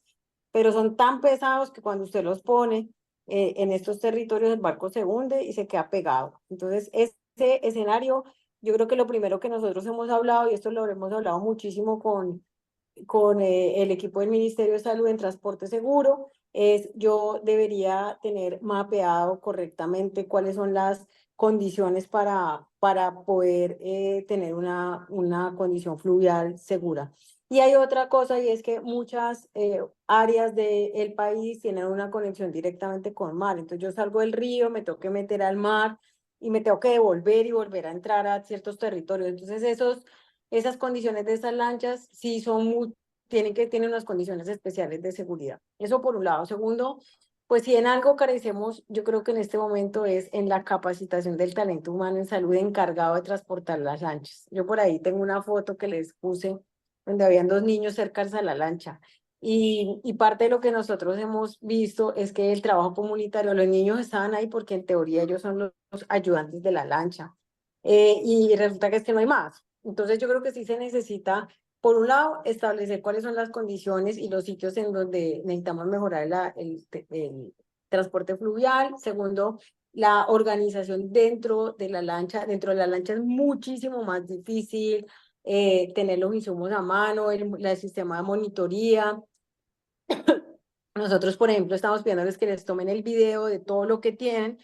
pero son tan pesados que cuando usted los pone en estos territorios, el barco se hunde y se queda pegado. Entonces, ese escenario, yo creo que lo primero que nosotros hemos hablado, y esto lo hemos hablado muchísimo con el equipo del Ministerio de Salud en Transporte Seguro, es yo debería tener mapeado correctamente cuáles son las condiciones para poder tener una condición fluvial segura. Y hay otra cosa, y es que muchas áreas del país tienen una conexión directamente con mar. Entonces yo salgo del río, me tengo que meter al mar y me tengo que devolver y volver a entrar a ciertos territorios. Entonces esas condiciones de esas lanchas sí tienen unas condiciones especiales de seguridad. Eso por un lado. Segundo, pues si en algo carecemos, yo creo que en este momento es en la capacitación del talento humano en salud encargado de transportar las lanchas. Yo por ahí tengo una foto que les puse donde habían 2 niños cerca a la lancha. Y parte de lo que nosotros hemos visto es que el trabajo comunitario, los niños estaban ahí porque en teoría ellos son los ayudantes de la lancha. Y resulta que es que no hay más. Entonces yo creo que sí se necesita, por un lado, establecer cuáles son las condiciones y los sitios en donde necesitamos mejorar el transporte fluvial. Segundo, la organización dentro de la lancha. Dentro de la lancha es muchísimo más difícil tener los insumos a mano, el sistema de monitoría. Nosotros, por ejemplo, estamos pidiéndoles que les tomen el video de todo lo que tienen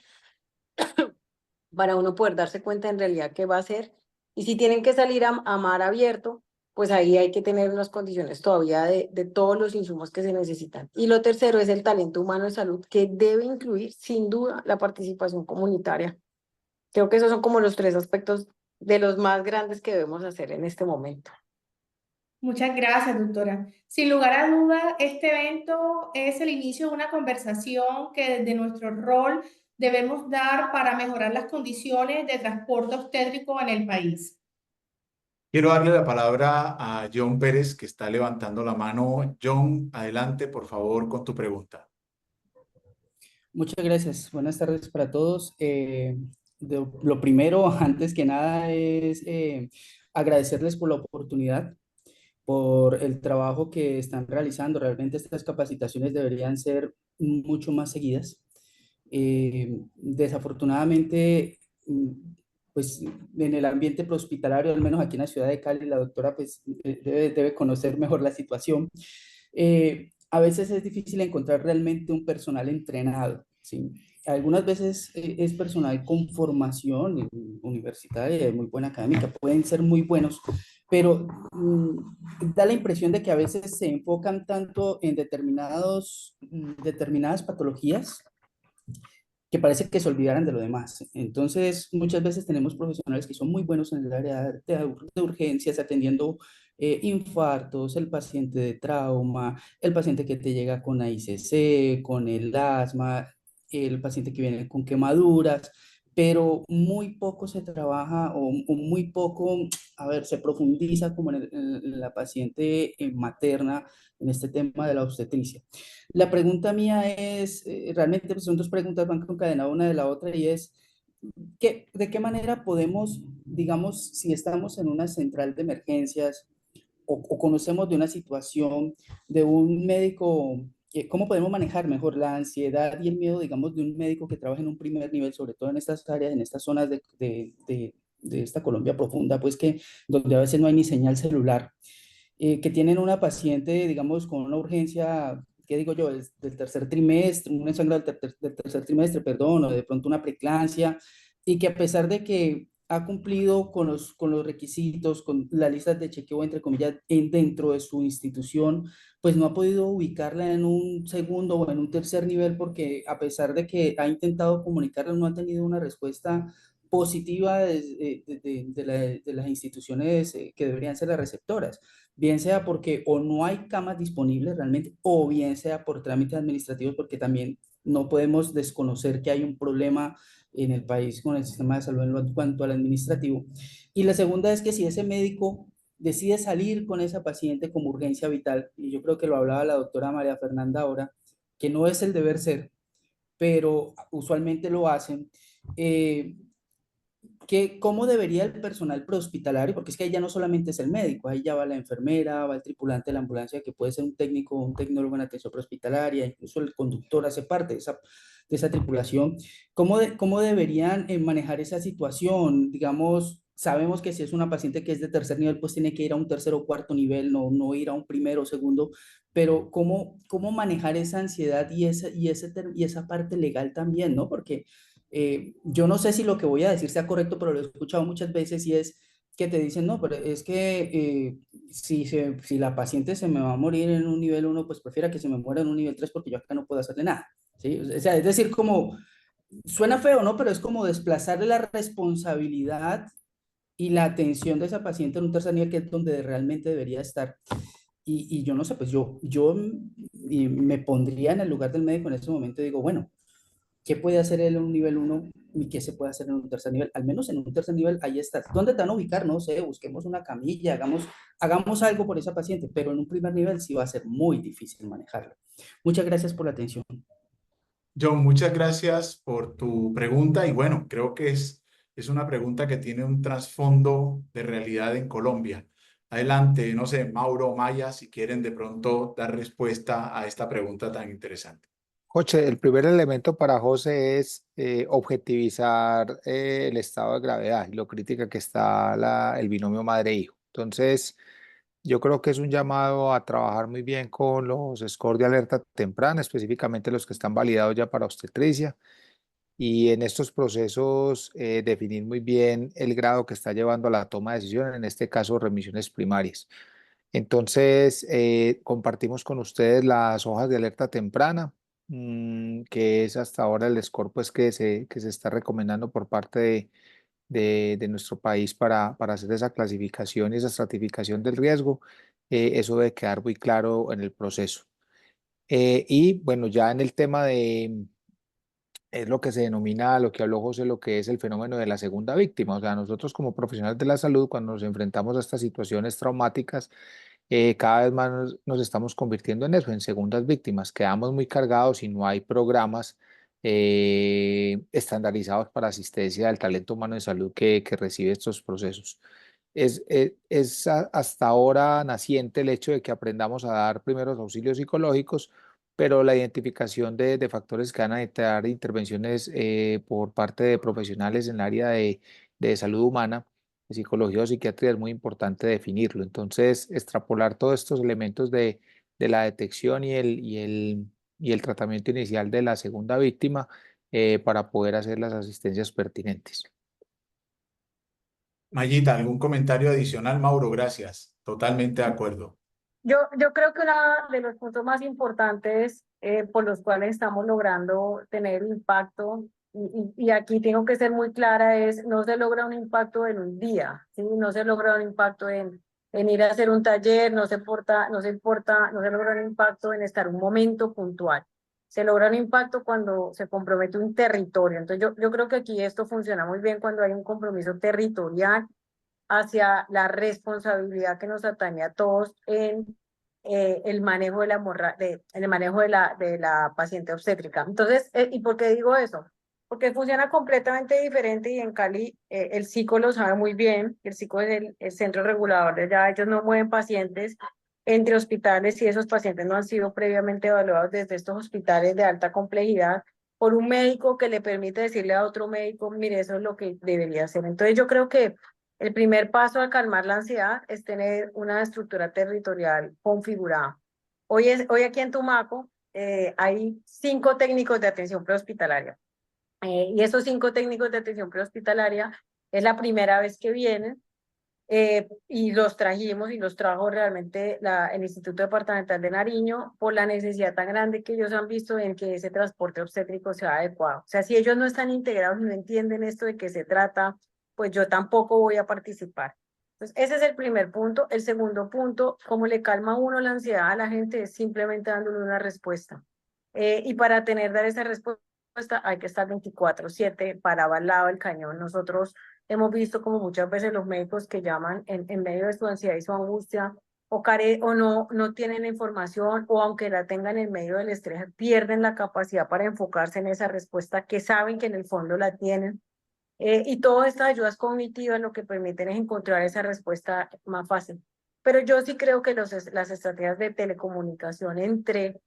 para uno poder darse cuenta en realidad qué va a hacer. Y si tienen que salir a mar abierto, pues ahí hay que tener unas condiciones todavía de todos los insumos que se necesitan. Y lo tercero es el talento humano de salud, que debe incluir sin duda la participación comunitaria. Creo que esos son como los 3 aspectos de los más grandes que debemos hacer en este momento. Muchas gracias, doctora. Sin lugar a dudas, este evento es el inicio de una conversación que desde nuestro rol debemos dar para mejorar las condiciones de transporte obstétrico en el país. Quiero darle la palabra a John Pérez, que está levantando la mano. John, adelante, por favor, con tu pregunta. Muchas gracias. Buenas tardes para todos. Lo primero, antes que nada, es agradecerles por la oportunidad, por el trabajo que están realizando. Realmente estas capacitaciones deberían ser mucho más seguidas. Desafortunadamente, pues en el ambiente prehospitalario, al menos aquí en la ciudad de Cali, la doctora pues debe conocer mejor la situación. A veces es difícil encontrar realmente un personal entrenado, ¿sí? Algunas veces es personal con formación universitaria, muy buena académica, pueden ser muy buenos, pero da la impresión de que a veces se enfocan tanto en determinadas patologías que parece que se olvidaran de lo demás. Entonces, muchas veces tenemos profesionales que son muy buenos en el área de urgencias, atendiendo infartos, el paciente de trauma, el paciente que te llega con AICC, con el asma, el paciente que viene con quemaduras, pero muy poco se trabaja o muy poco, a ver, se profundiza como en la paciente materna, en este tema de la obstetricia. La pregunta mía es, realmente pues, son 2 preguntas, van concadenadas una de la otra, y es, ¿de qué manera podemos, digamos, si estamos en una central de emergencias o conocemos de una situación de un médico, cómo podemos manejar mejor la ansiedad y el miedo, digamos, de un médico que trabaja en un primer nivel, sobre todo en estas áreas, en estas zonas de esta Colombia profunda, pues que donde a veces no hay ni señal celular, que tienen una paciente, digamos, con una urgencia, ¿qué digo yo?, del tercer trimestre, un sangrado del tercer trimestre, perdón, o de pronto una preeclampsia, y que a pesar de que ha cumplido con los requisitos, con las listas de chequeo, entre comillas, dentro de su institución, pues no ha podido ubicarla en un segundo o en un tercer nivel, porque a pesar de que ha intentado comunicarla, no ha tenido una respuesta positiva de las instituciones que deberían ser las receptoras, bien sea porque o no hay camas disponibles realmente, o bien sea por trámites administrativos, porque también no podemos desconocer que hay un problema en el país con el sistema de salud en cuanto al administrativo. Y la segunda es que si ese médico decide salir con esa paciente como urgencia vital, y yo creo que lo hablaba la doctora María Fernanda ahora, que no es el deber ser, pero usualmente lo hacen, ¿cómo debería el personal prehospitalario? Porque es que ahí ya no solamente es el médico, ahí ya va la enfermera, va el tripulante de la ambulancia, que puede ser un técnico, un tecnólogo en atención prehospitalaria, incluso el conductor hace parte de esa tripulación. ¿Cómo deberían manejar esa situación? Digamos, sabemos que si es una paciente que es de tercer nivel, pues tiene que ir a un tercer o cuarto nivel, no ir a un primero o segundo, pero ¿cómo manejar esa ansiedad y esa parte legal también, ¿no? Porque yo no sé si lo que voy a decir sea correcto, pero lo he escuchado muchas veces, y es que te dicen, no, pero es que si la paciente se me va a morir en un nivel 1, pues prefiera que se me muera en un nivel 3 porque yo acá no puedo hacerle nada, ¿sí? O sea, es decir, como, suena feo, ¿no? Pero es como desplazarle la responsabilidad y la atención de esa paciente en un tercer nivel, que es donde realmente debería estar. Y yo no sé, pues yo me pondría en el lugar del médico en ese momento y digo, bueno, ¿Qué puede hacer él en un nivel 1 y qué se puede hacer en un tercer nivel? Al menos en un tercer nivel, ahí está. ¿Dónde te van a ubicar? No sé, busquemos una camilla, hagamos algo por esa paciente, pero en un primer nivel sí va a ser muy difícil manejarlo. Muchas gracias por la atención. John, muchas gracias por tu pregunta y bueno, creo que es una pregunta que tiene un trasfondo de realidad en Colombia. Adelante, no sé, Mauro o Maya, si quieren de pronto dar respuesta a esta pregunta tan interesante. Joche, el primer elemento para José es objetivizar el estado de gravedad y lo crítica que está el binomio madre-hijo. Entonces, yo creo que es un llamado a trabajar muy bien con los scores de alerta temprana, específicamente los que están validados ya para obstetricia, y en estos procesos definir muy bien el grado que está llevando a la toma de decisiones, en este caso remisiones primarias. Entonces, compartimos con ustedes las hojas de alerta temprana, que es hasta ahora el score pues, que se está recomendando por parte de nuestro país para hacer esa clasificación y esa estratificación del riesgo. Eso debe quedar muy claro en el proceso. Y bueno, ya en el tema es lo que se denomina, lo que habló José, lo que es el fenómeno de la segunda víctima. O sea, nosotros como profesionales de la salud, cuando nos enfrentamos a estas situaciones traumáticas, cada vez más nos estamos convirtiendo en eso, en segundas víctimas. Quedamos muy cargados y no hay programas estandarizados para asistencia del talento humano de salud que recibe estos procesos. Hasta ahora naciente el hecho de que aprendamos a dar primeros auxilios psicológicos, pero la identificación de factores que van a necesitar intervenciones por parte de profesionales en el área de salud humana, de psicología o psiquiatría, es muy importante definirlo. Entonces, extrapolar todos estos elementos de la detección y el tratamiento inicial de la segunda víctima para poder hacer las asistencias pertinentes. Mayita, ¿algún comentario adicional? Mauro, gracias. Totalmente de acuerdo. Yo creo que uno de los puntos más importantes por los cuales estamos logrando tener impacto, y aquí tengo que ser muy clara, es no se logra un impacto en un día, ¿sí? No se logra un impacto en ir a hacer un taller, no se logra un impacto en estar un momento puntual. Se logra un impacto cuando se compromete un territorio. Entonces yo creo que aquí esto funciona muy bien cuando hay un compromiso territorial hacia la responsabilidad que nos atañe a todos en el manejo en el manejo de la paciente obstétrica. Entonces, ¿y por qué digo eso? Porque funciona completamente diferente y en Cali el psico lo sabe muy bien, el psico es el centro regulador de allá, ellos no mueven pacientes entre hospitales si esos pacientes no han sido previamente evaluados desde estos hospitales de alta complejidad por un médico que le permite decirle a otro médico, mire, eso es lo que debería hacer. Entonces yo creo que el primer paso a calmar la ansiedad es tener una estructura territorial configurada. Hoy aquí en Tumaco hay 5 técnicos de atención prehospitalaria. Y esos 5 técnicos de atención prehospitalaria es la primera vez que vienen y los trajimos y los trajo realmente el Instituto Departamental de Nariño por la necesidad tan grande que ellos han visto en que ese transporte obstétrico sea adecuado. O sea, si ellos no están integrados y no entienden esto de qué se trata, pues yo tampoco voy a participar. Entonces, ese es el primer punto. El segundo punto, cómo le calma a uno la ansiedad a la gente, es simplemente dándole una respuesta. Y para dar esa respuesta hay que estar 24/7 parado al lado del cañón. Nosotros hemos visto como muchas veces los médicos que llaman en medio de su ansiedad y su angustia o no tienen información o aunque la tengan en medio del estrés, pierden la capacidad para enfocarse en esa respuesta que saben que en el fondo la tienen. Y todas estas ayudas cognitivas lo que permiten es encontrar esa respuesta más fácil. Pero yo sí creo que las estrategias de telecomunicación entre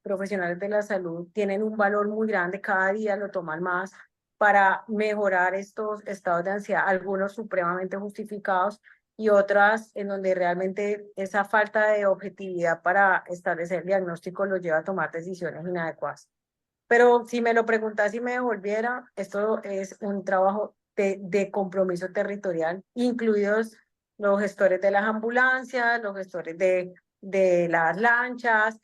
profesionales de la salud tienen un valor muy grande, cada día lo toman más para mejorar estos estados de ansiedad, algunos supremamente justificados y otras en donde realmente esa falta de objetividad para establecer diagnóstico los lleva a tomar decisiones inadecuadas. Pero si me lo preguntas y me devolviera, esto es un trabajo de compromiso territorial, incluidos los gestores de las ambulancias, los gestores de las lanchas.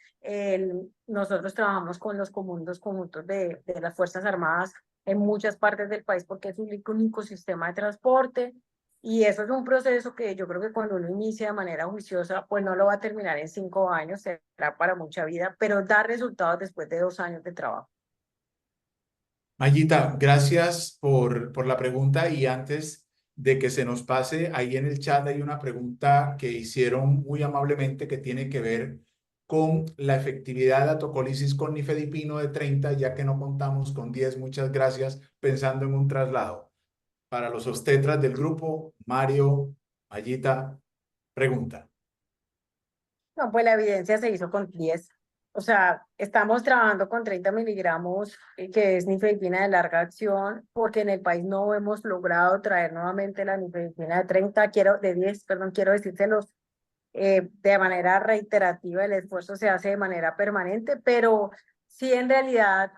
Nosotros trabajamos con los conjuntos de las Fuerzas Armadas en muchas partes del país porque es un único sistema de transporte. Y eso es un proceso que yo creo que cuando uno inicia de manera juiciosa, pues no lo va a terminar en 5 años, será para mucha vida, pero da resultados después de 2 años de trabajo. Mayita, gracias por la pregunta y antes de que se nos pase, ahí en el chat hay una pregunta que hicieron muy amablemente que tiene que ver con la efectividad de la tocolisis con nifedipino de 30, ya que no contamos con 10. Muchas gracias, pensando en un traslado. Para los obstetras del grupo, Mario, Mayita, pregunta. No, pues la evidencia se hizo con 10. O sea, estamos trabajando con 30 miligramos, que es nifedipina de larga acción, porque en el país no hemos logrado traer nuevamente la nifedipina de 30, de 10, perdón, quiero decírselos de manera reiterativa, el esfuerzo se hace de manera permanente, pero sí en realidad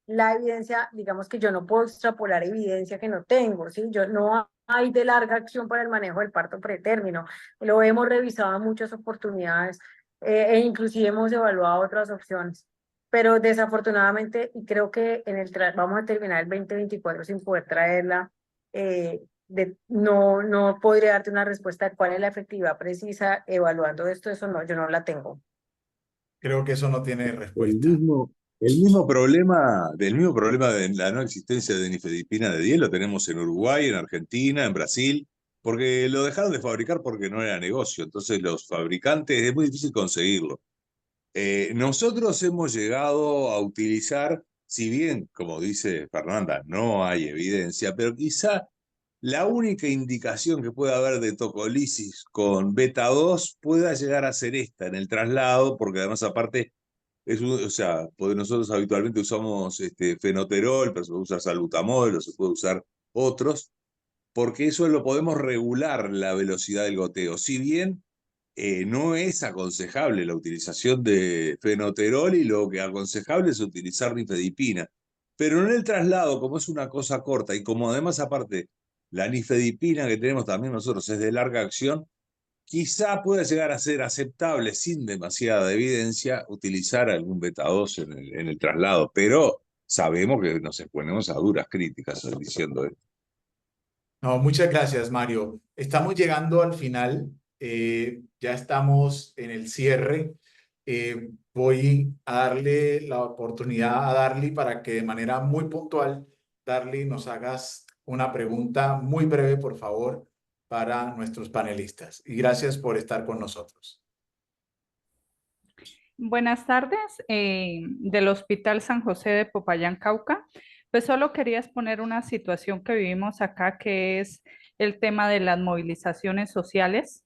la evidencia, digamos que yo no puedo extrapolar evidencia que no tengo, ¿sí? Yo no hay de larga acción para el manejo del parto pretérmino, lo hemos revisado en muchas oportunidades e inclusive hemos evaluado otras opciones. Pero desafortunadamente, y creo que vamos a terminar el 2024 sin poder traerla, no podría darte una respuesta de cuál es la efectividad precisa evaluando esto, eso no, yo no la tengo. Creo que eso no tiene El respuesta. mismo problema, del mismo problema de la no existencia de nifedipina de 10 lo tenemos en Uruguay, en Argentina, en Brasil, porque lo dejaron de fabricar porque no era negocio. Entonces los fabricantes es muy difícil conseguirlo. Nosotros hemos llegado a utilizar, si bien, como dice Fernanda, no hay evidencia, pero quizá la única indicación que pueda haber de tocolisis con beta 2 pueda llegar a ser esta en el traslado, porque además aparte o sea, nosotros habitualmente usamos fenoterol, pero se puede usar salbutamol o se puede usar otros, porque eso lo podemos regular la velocidad del goteo. Si bien no es aconsejable la utilización de fenoterol y lo que aconsejable es utilizar nifedipina. Pero en el traslado, como es una cosa corta y como además aparte la nifedipina que tenemos también nosotros es de larga acción, quizá pueda llegar a ser aceptable sin demasiada evidencia utilizar algún beta 2 en el traslado, pero sabemos que nos exponemos a duras críticas diciendo esto. No, muchas gracias, Mario. Estamos llegando al final, ya estamos en el cierre. Voy a darle la oportunidad a Darly para que de manera muy puntual, Darly, nos hagas una pregunta muy breve, por favor, para nuestros panelistas. Y gracias por estar con nosotros. Buenas tardes, del Hospital San José de Popayán, Cauca. Pues solo quería exponer una situación que vivimos acá, que es el tema de las movilizaciones sociales.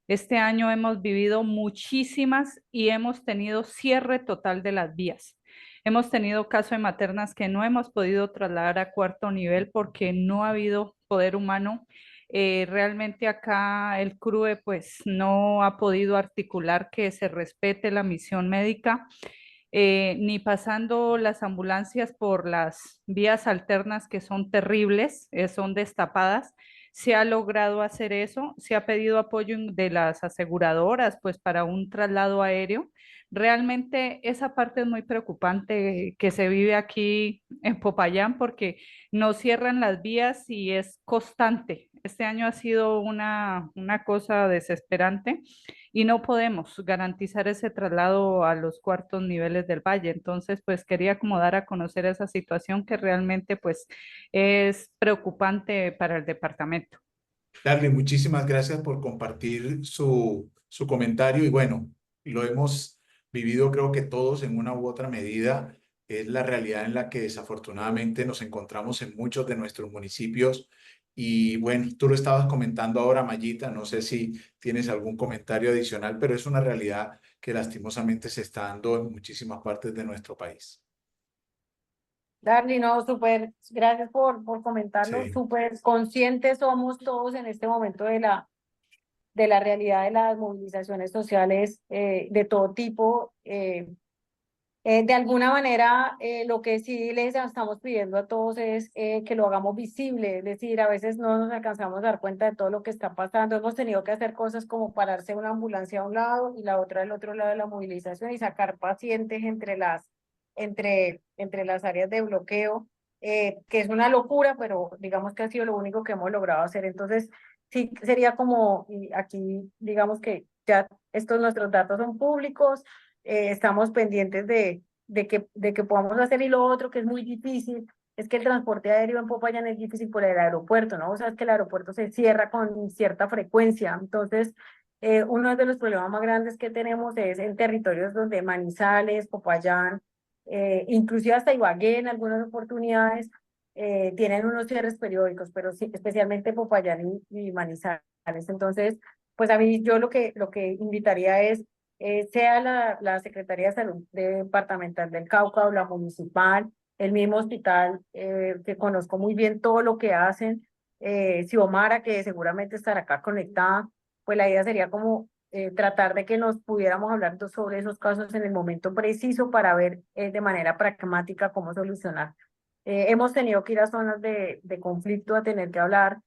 Este año hemos vivido muchísimas y hemos tenido cierre total de las vías. Hemos tenido casos de maternas que no hemos podido trasladar a cuarto nivel porque no ha habido poder humano. Realmente acá el CRUE pues no ha podido articular que se respete la misión médica, ni pasando las ambulancias por las vías alternas que son terribles, son destapadas. Se ha logrado hacer eso, se ha pedido apoyo de las aseguradoras pues para un traslado aéreo. Realmente esa parte es muy preocupante que se vive aquí en Popayán porque no cierran las vías y es constante. Este año ha sido una cosa desesperante y no podemos garantizar ese traslado a los cuartos niveles del valle. Entonces, pues quería como dar a conocer esa situación que realmente pues es preocupante para el departamento. Darly, muchísimas gracias por compartir su comentario y bueno, lo hemos vivido creo que todos en una u otra medida. Es la realidad en la que desafortunadamente nos encontramos en muchos de nuestros municipios. Y bueno, tú lo estabas comentando ahora, Mayita, no sé si tienes algún comentario adicional, pero es una realidad que lastimosamente se está dando en muchísimas partes de nuestro país. Darly, no, súper, gracias por comentarlo, Sí. súper conscientes somos todos en este momento de la realidad de las movilizaciones sociales de todo tipo. De alguna manera, lo que sí les estamos pidiendo a todos es que lo hagamos visible, es decir, a veces no nos alcanzamos a dar cuenta de todo lo que está pasando. Hemos tenido que hacer cosas como pararse una ambulancia a un lado y la otra al otro lado de la movilización y sacar pacientes entre las áreas de bloqueo, que es una locura, pero digamos que ha sido lo único que hemos logrado hacer. Entonces, sí sería como, y aquí digamos que ya nuestros datos son públicos. Estamos pendientes de de que podamos hacer. Y lo otro que es muy difícil es que el transporte aéreo en Popayán es difícil por el aeropuerto, ¿no? O sea, es que el aeropuerto se cierra con cierta frecuencia. Entonces, uno de los problemas más grandes que tenemos es en territorios donde Manizales, Popayán, inclusive hasta Ibagué en algunas oportunidades, tienen unos cierres periódicos, pero sí, especialmente Popayán y Manizales. Entonces, pues a mí yo lo que invitaría es, sea la Secretaría de Salud Departamental del Cauca o la municipal, el mismo hospital, que conozco muy bien todo lo que hacen, Xiomara, que seguramente estará acá conectada, pues la idea sería como tratar de que nos pudiéramos hablar sobre esos casos en el momento preciso para ver de manera pragmática cómo solucionar. Hemos tenido que ir a zonas de conflicto a tener que hablar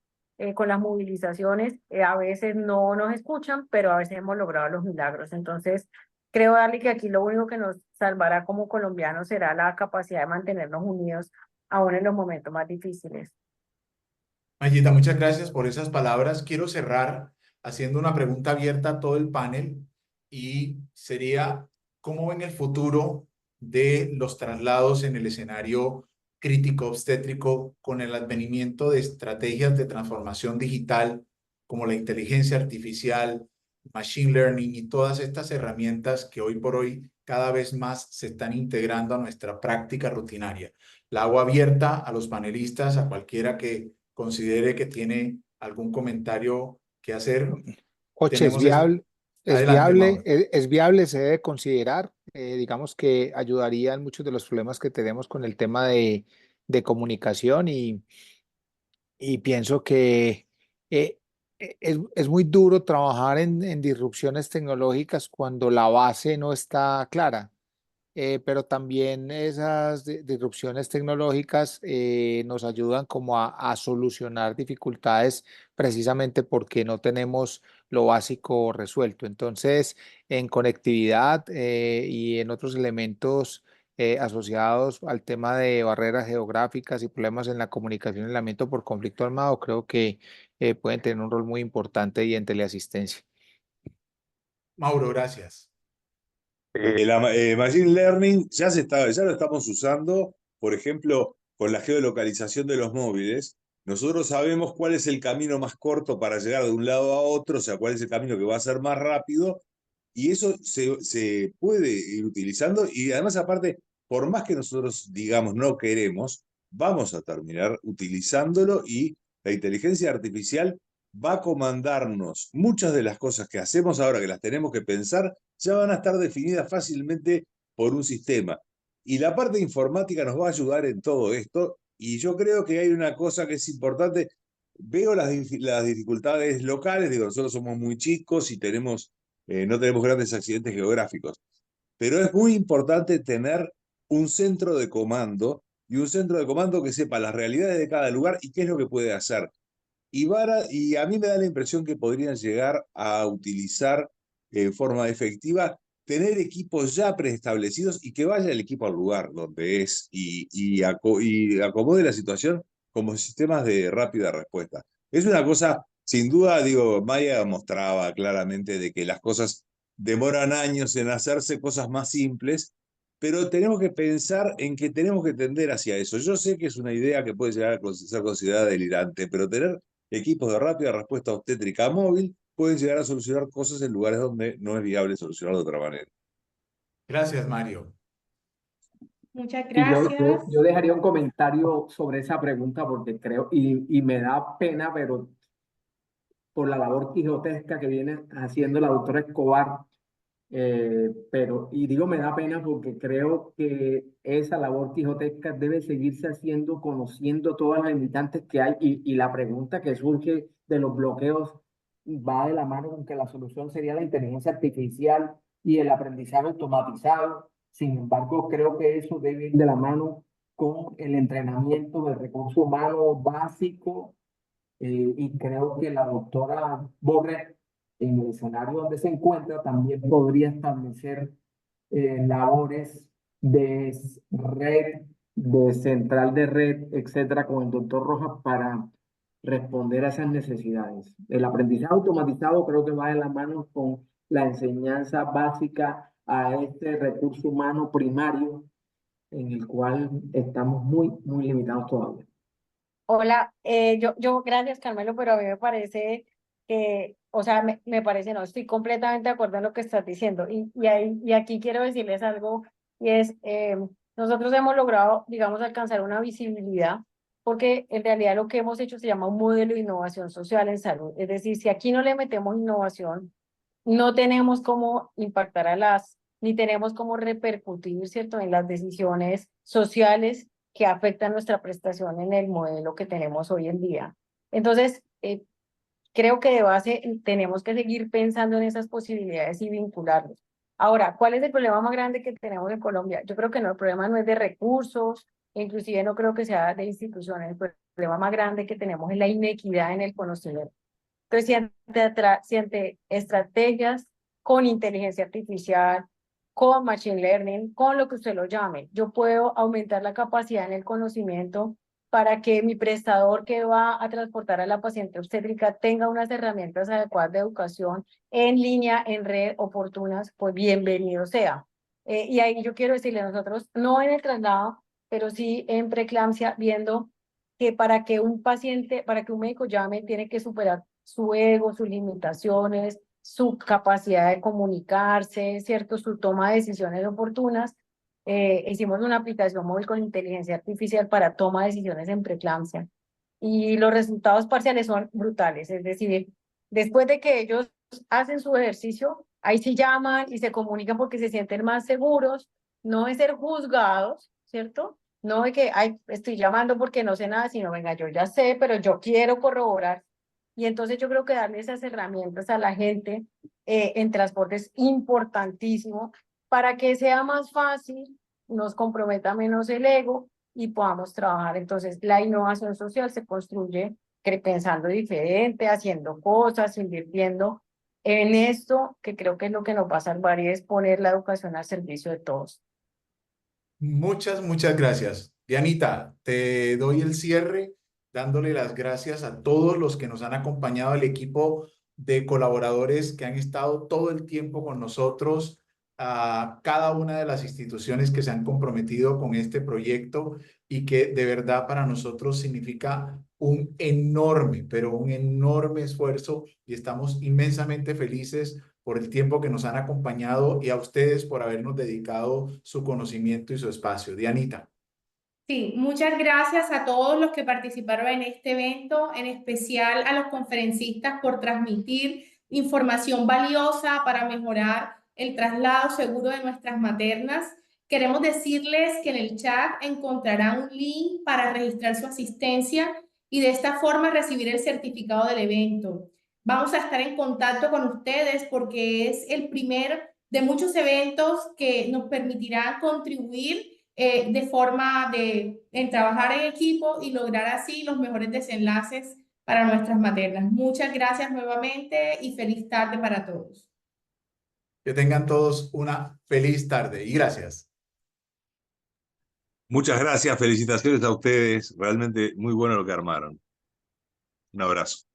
con las movilizaciones. A veces no nos escuchan, pero a veces hemos logrado los milagros. Entonces, creo, Darly, que aquí lo único que nos salvará como colombianos será la capacidad de mantenernos unidos aún en los momentos más difíciles. Mayita, muchas gracias por esas palabras. Quiero cerrar haciendo una pregunta abierta a todo el panel y sería, ¿cómo ven el futuro de los traslados en el escenario crítico obstétrico con el advenimiento de estrategias de transformación digital como la inteligencia artificial, machine learning y todas estas herramientas que hoy por hoy cada vez más se están integrando a nuestra práctica rutinaria? La hago abierta a los panelistas, a cualquiera que considere que tiene algún comentario que hacer. Oche, es Tenemos esa... viable, Adelante, Mauro. es viable, se debe considerar, digamos que ayudaría en muchos de los problemas que tenemos con el tema de comunicación y pienso que es muy duro trabajar en disrupciones tecnológicas cuando la base no está clara. Pero también esas disrupciones tecnológicas nos ayudan como a solucionar dificultades precisamente porque no tenemos lo básico resuelto. Entonces, en conectividad y en otros elementos asociados al tema de barreras geográficas y problemas en la comunicación y el aislamiento por conflicto armado, creo que pueden tener un rol muy importante y en teleasistencia. Mauro, gracias. Machine Learning ya lo estamos usando, por ejemplo, con la geolocalización de los móviles. Nosotros sabemos cuál es el camino más corto para llegar de un lado a otro, o sea, cuál es el camino que va a ser más rápido, y eso se puede ir utilizando, y además aparte, por más que nosotros digamos no queremos, vamos a terminar utilizándolo, y la inteligencia artificial va a comandarnos muchas de las cosas que hacemos ahora, que las tenemos que pensar, ya van a estar definidas fácilmente por un sistema. Y la parte informática nos va a ayudar en todo esto, y yo creo que hay una cosa que es importante. Veo las dificultades locales, digo, nosotros somos muy chicos y no tenemos grandes accidentes geográficos, pero es muy importante tener un centro de comando, y un centro de comando que sepa las realidades de cada lugar y qué es lo que puede hacer. Y a mí me da la impresión que podrían llegar a utilizar en forma efectiva, tener equipos ya preestablecidos y que vaya el equipo al lugar donde es y acomode la situación como sistemas de rápida respuesta. Es una cosa, sin duda, digo, Maya mostraba claramente de que las cosas demoran años en hacerse, cosas más simples, pero tenemos que pensar en que tenemos que tender hacia eso. Yo sé que es una idea que puede llegar a ser considerada delirante, pero tener equipos de rápida respuesta obstétrica móvil pueden llegar a solucionar cosas en lugares donde no es viable solucionar de otra manera. Gracias, Mario. Muchas Y gracias. yo dejaría un comentario sobre esa pregunta porque creo, y me da pena, pero por la labor quijotesca que viene haciendo la doctora Escobar, y digo me da pena porque creo que esa labor quijotesca debe seguirse haciendo, conociendo todas las limitantes que hay, y la pregunta que surge de los bloqueos va de la mano con que la solución sería la inteligencia artificial y el aprendizaje automatizado. Sin embargo, creo que eso debe ir de la mano con el entrenamiento del recurso humano básico, y creo que la doctora Borre, en el escenario donde se encuentra, también podría establecer labores de red, de central de red, etcétera, con el doctor Rojas para responder a esas necesidades. El aprendizaje automatizado creo que va de la mano con la enseñanza básica a este recurso humano primario en el cual estamos muy limitados todavía. Hola, gracias Carmelo, pero a mí me parece que, o sea, me parece, no, estoy completamente de acuerdo en lo que estás diciendo. Y aquí quiero decirles algo, y es, nosotros hemos logrado, digamos, alcanzar una visibilidad, porque en realidad lo que hemos hecho se llama un modelo de innovación social en salud. Es decir, si aquí no le metemos innovación, no tenemos cómo impactar ni tenemos cómo repercutir, ¿cierto?, en las decisiones sociales que afectan nuestra prestación en el modelo que tenemos hoy en día. Entonces, creo que de base tenemos que seguir pensando en esas posibilidades y vincularlos. Ahora, ¿cuál es el problema más grande que tenemos en Colombia? Yo creo que no, el problema no es de recursos, inclusive no creo que sea de instituciones, el problema más grande que tenemos es la inequidad en el conocimiento. Entonces, si ante estrategias con inteligencia artificial, con machine learning, con lo que usted lo llame, yo puedo aumentar la capacidad en el conocimiento para que mi prestador que va a transportar a la paciente obstétrica tenga unas herramientas adecuadas de educación en línea, en red, oportunas, pues bienvenido sea. Y ahí yo quiero decirle a nosotros, no en el traslado, pero sí en preeclampsia, viendo que para que un paciente, para que un médico llame, tiene que superar su ego, sus limitaciones, su capacidad de comunicarse, ¿cierto? Su toma de decisiones oportunas. Hicimos una aplicación móvil con inteligencia artificial para toma de decisiones en preeclampsia. Y los resultados parciales son brutales. Es decir, después de que ellos hacen su ejercicio, ahí sí llaman y se comunican porque se sienten más seguros, no de ser juzgados, ¿cierto? No de que, ay, estoy llamando porque no sé nada, sino, venga, yo ya sé, pero yo quiero corroborar. Y entonces yo creo que darle esas herramientas a la gente en transporte es importantísimo para que sea más fácil, nos comprometa menos el ego y podamos trabajar. Entonces, la innovación social se construye pensando diferente, haciendo cosas, invirtiendo en esto, que creo que es lo que nos va a salvar y es poner la educación al servicio de todos. Muchas gracias. Dianita, te doy el cierre dándole las gracias a todos los que nos han acompañado, al equipo de colaboradores que han estado todo el tiempo con nosotros, a cada una de las instituciones que se han comprometido con este proyecto y que de verdad para nosotros significa un enorme, pero un enorme esfuerzo, y estamos inmensamente felices por el tiempo que nos han acompañado y a ustedes por habernos dedicado su conocimiento y su espacio. Dianita. Sí, muchas gracias a todos los que participaron en este evento, en especial a los conferencistas por transmitir información valiosa para mejorar el traslado seguro de nuestras maternas. Queremos decirles que en el chat encontrarán un link para registrar su asistencia y de esta forma recibir el certificado del evento. Vamos a estar en contacto con ustedes porque es el primer de muchos eventos que nos permitirán contribuir de forma en trabajar en equipo y lograr así los mejores desenlaces para nuestras maternas. Muchas gracias nuevamente y feliz tarde para todos. Que tengan todos una feliz tarde y gracias. Muchas gracias, felicitaciones a ustedes, realmente muy bueno lo que armaron. Un abrazo.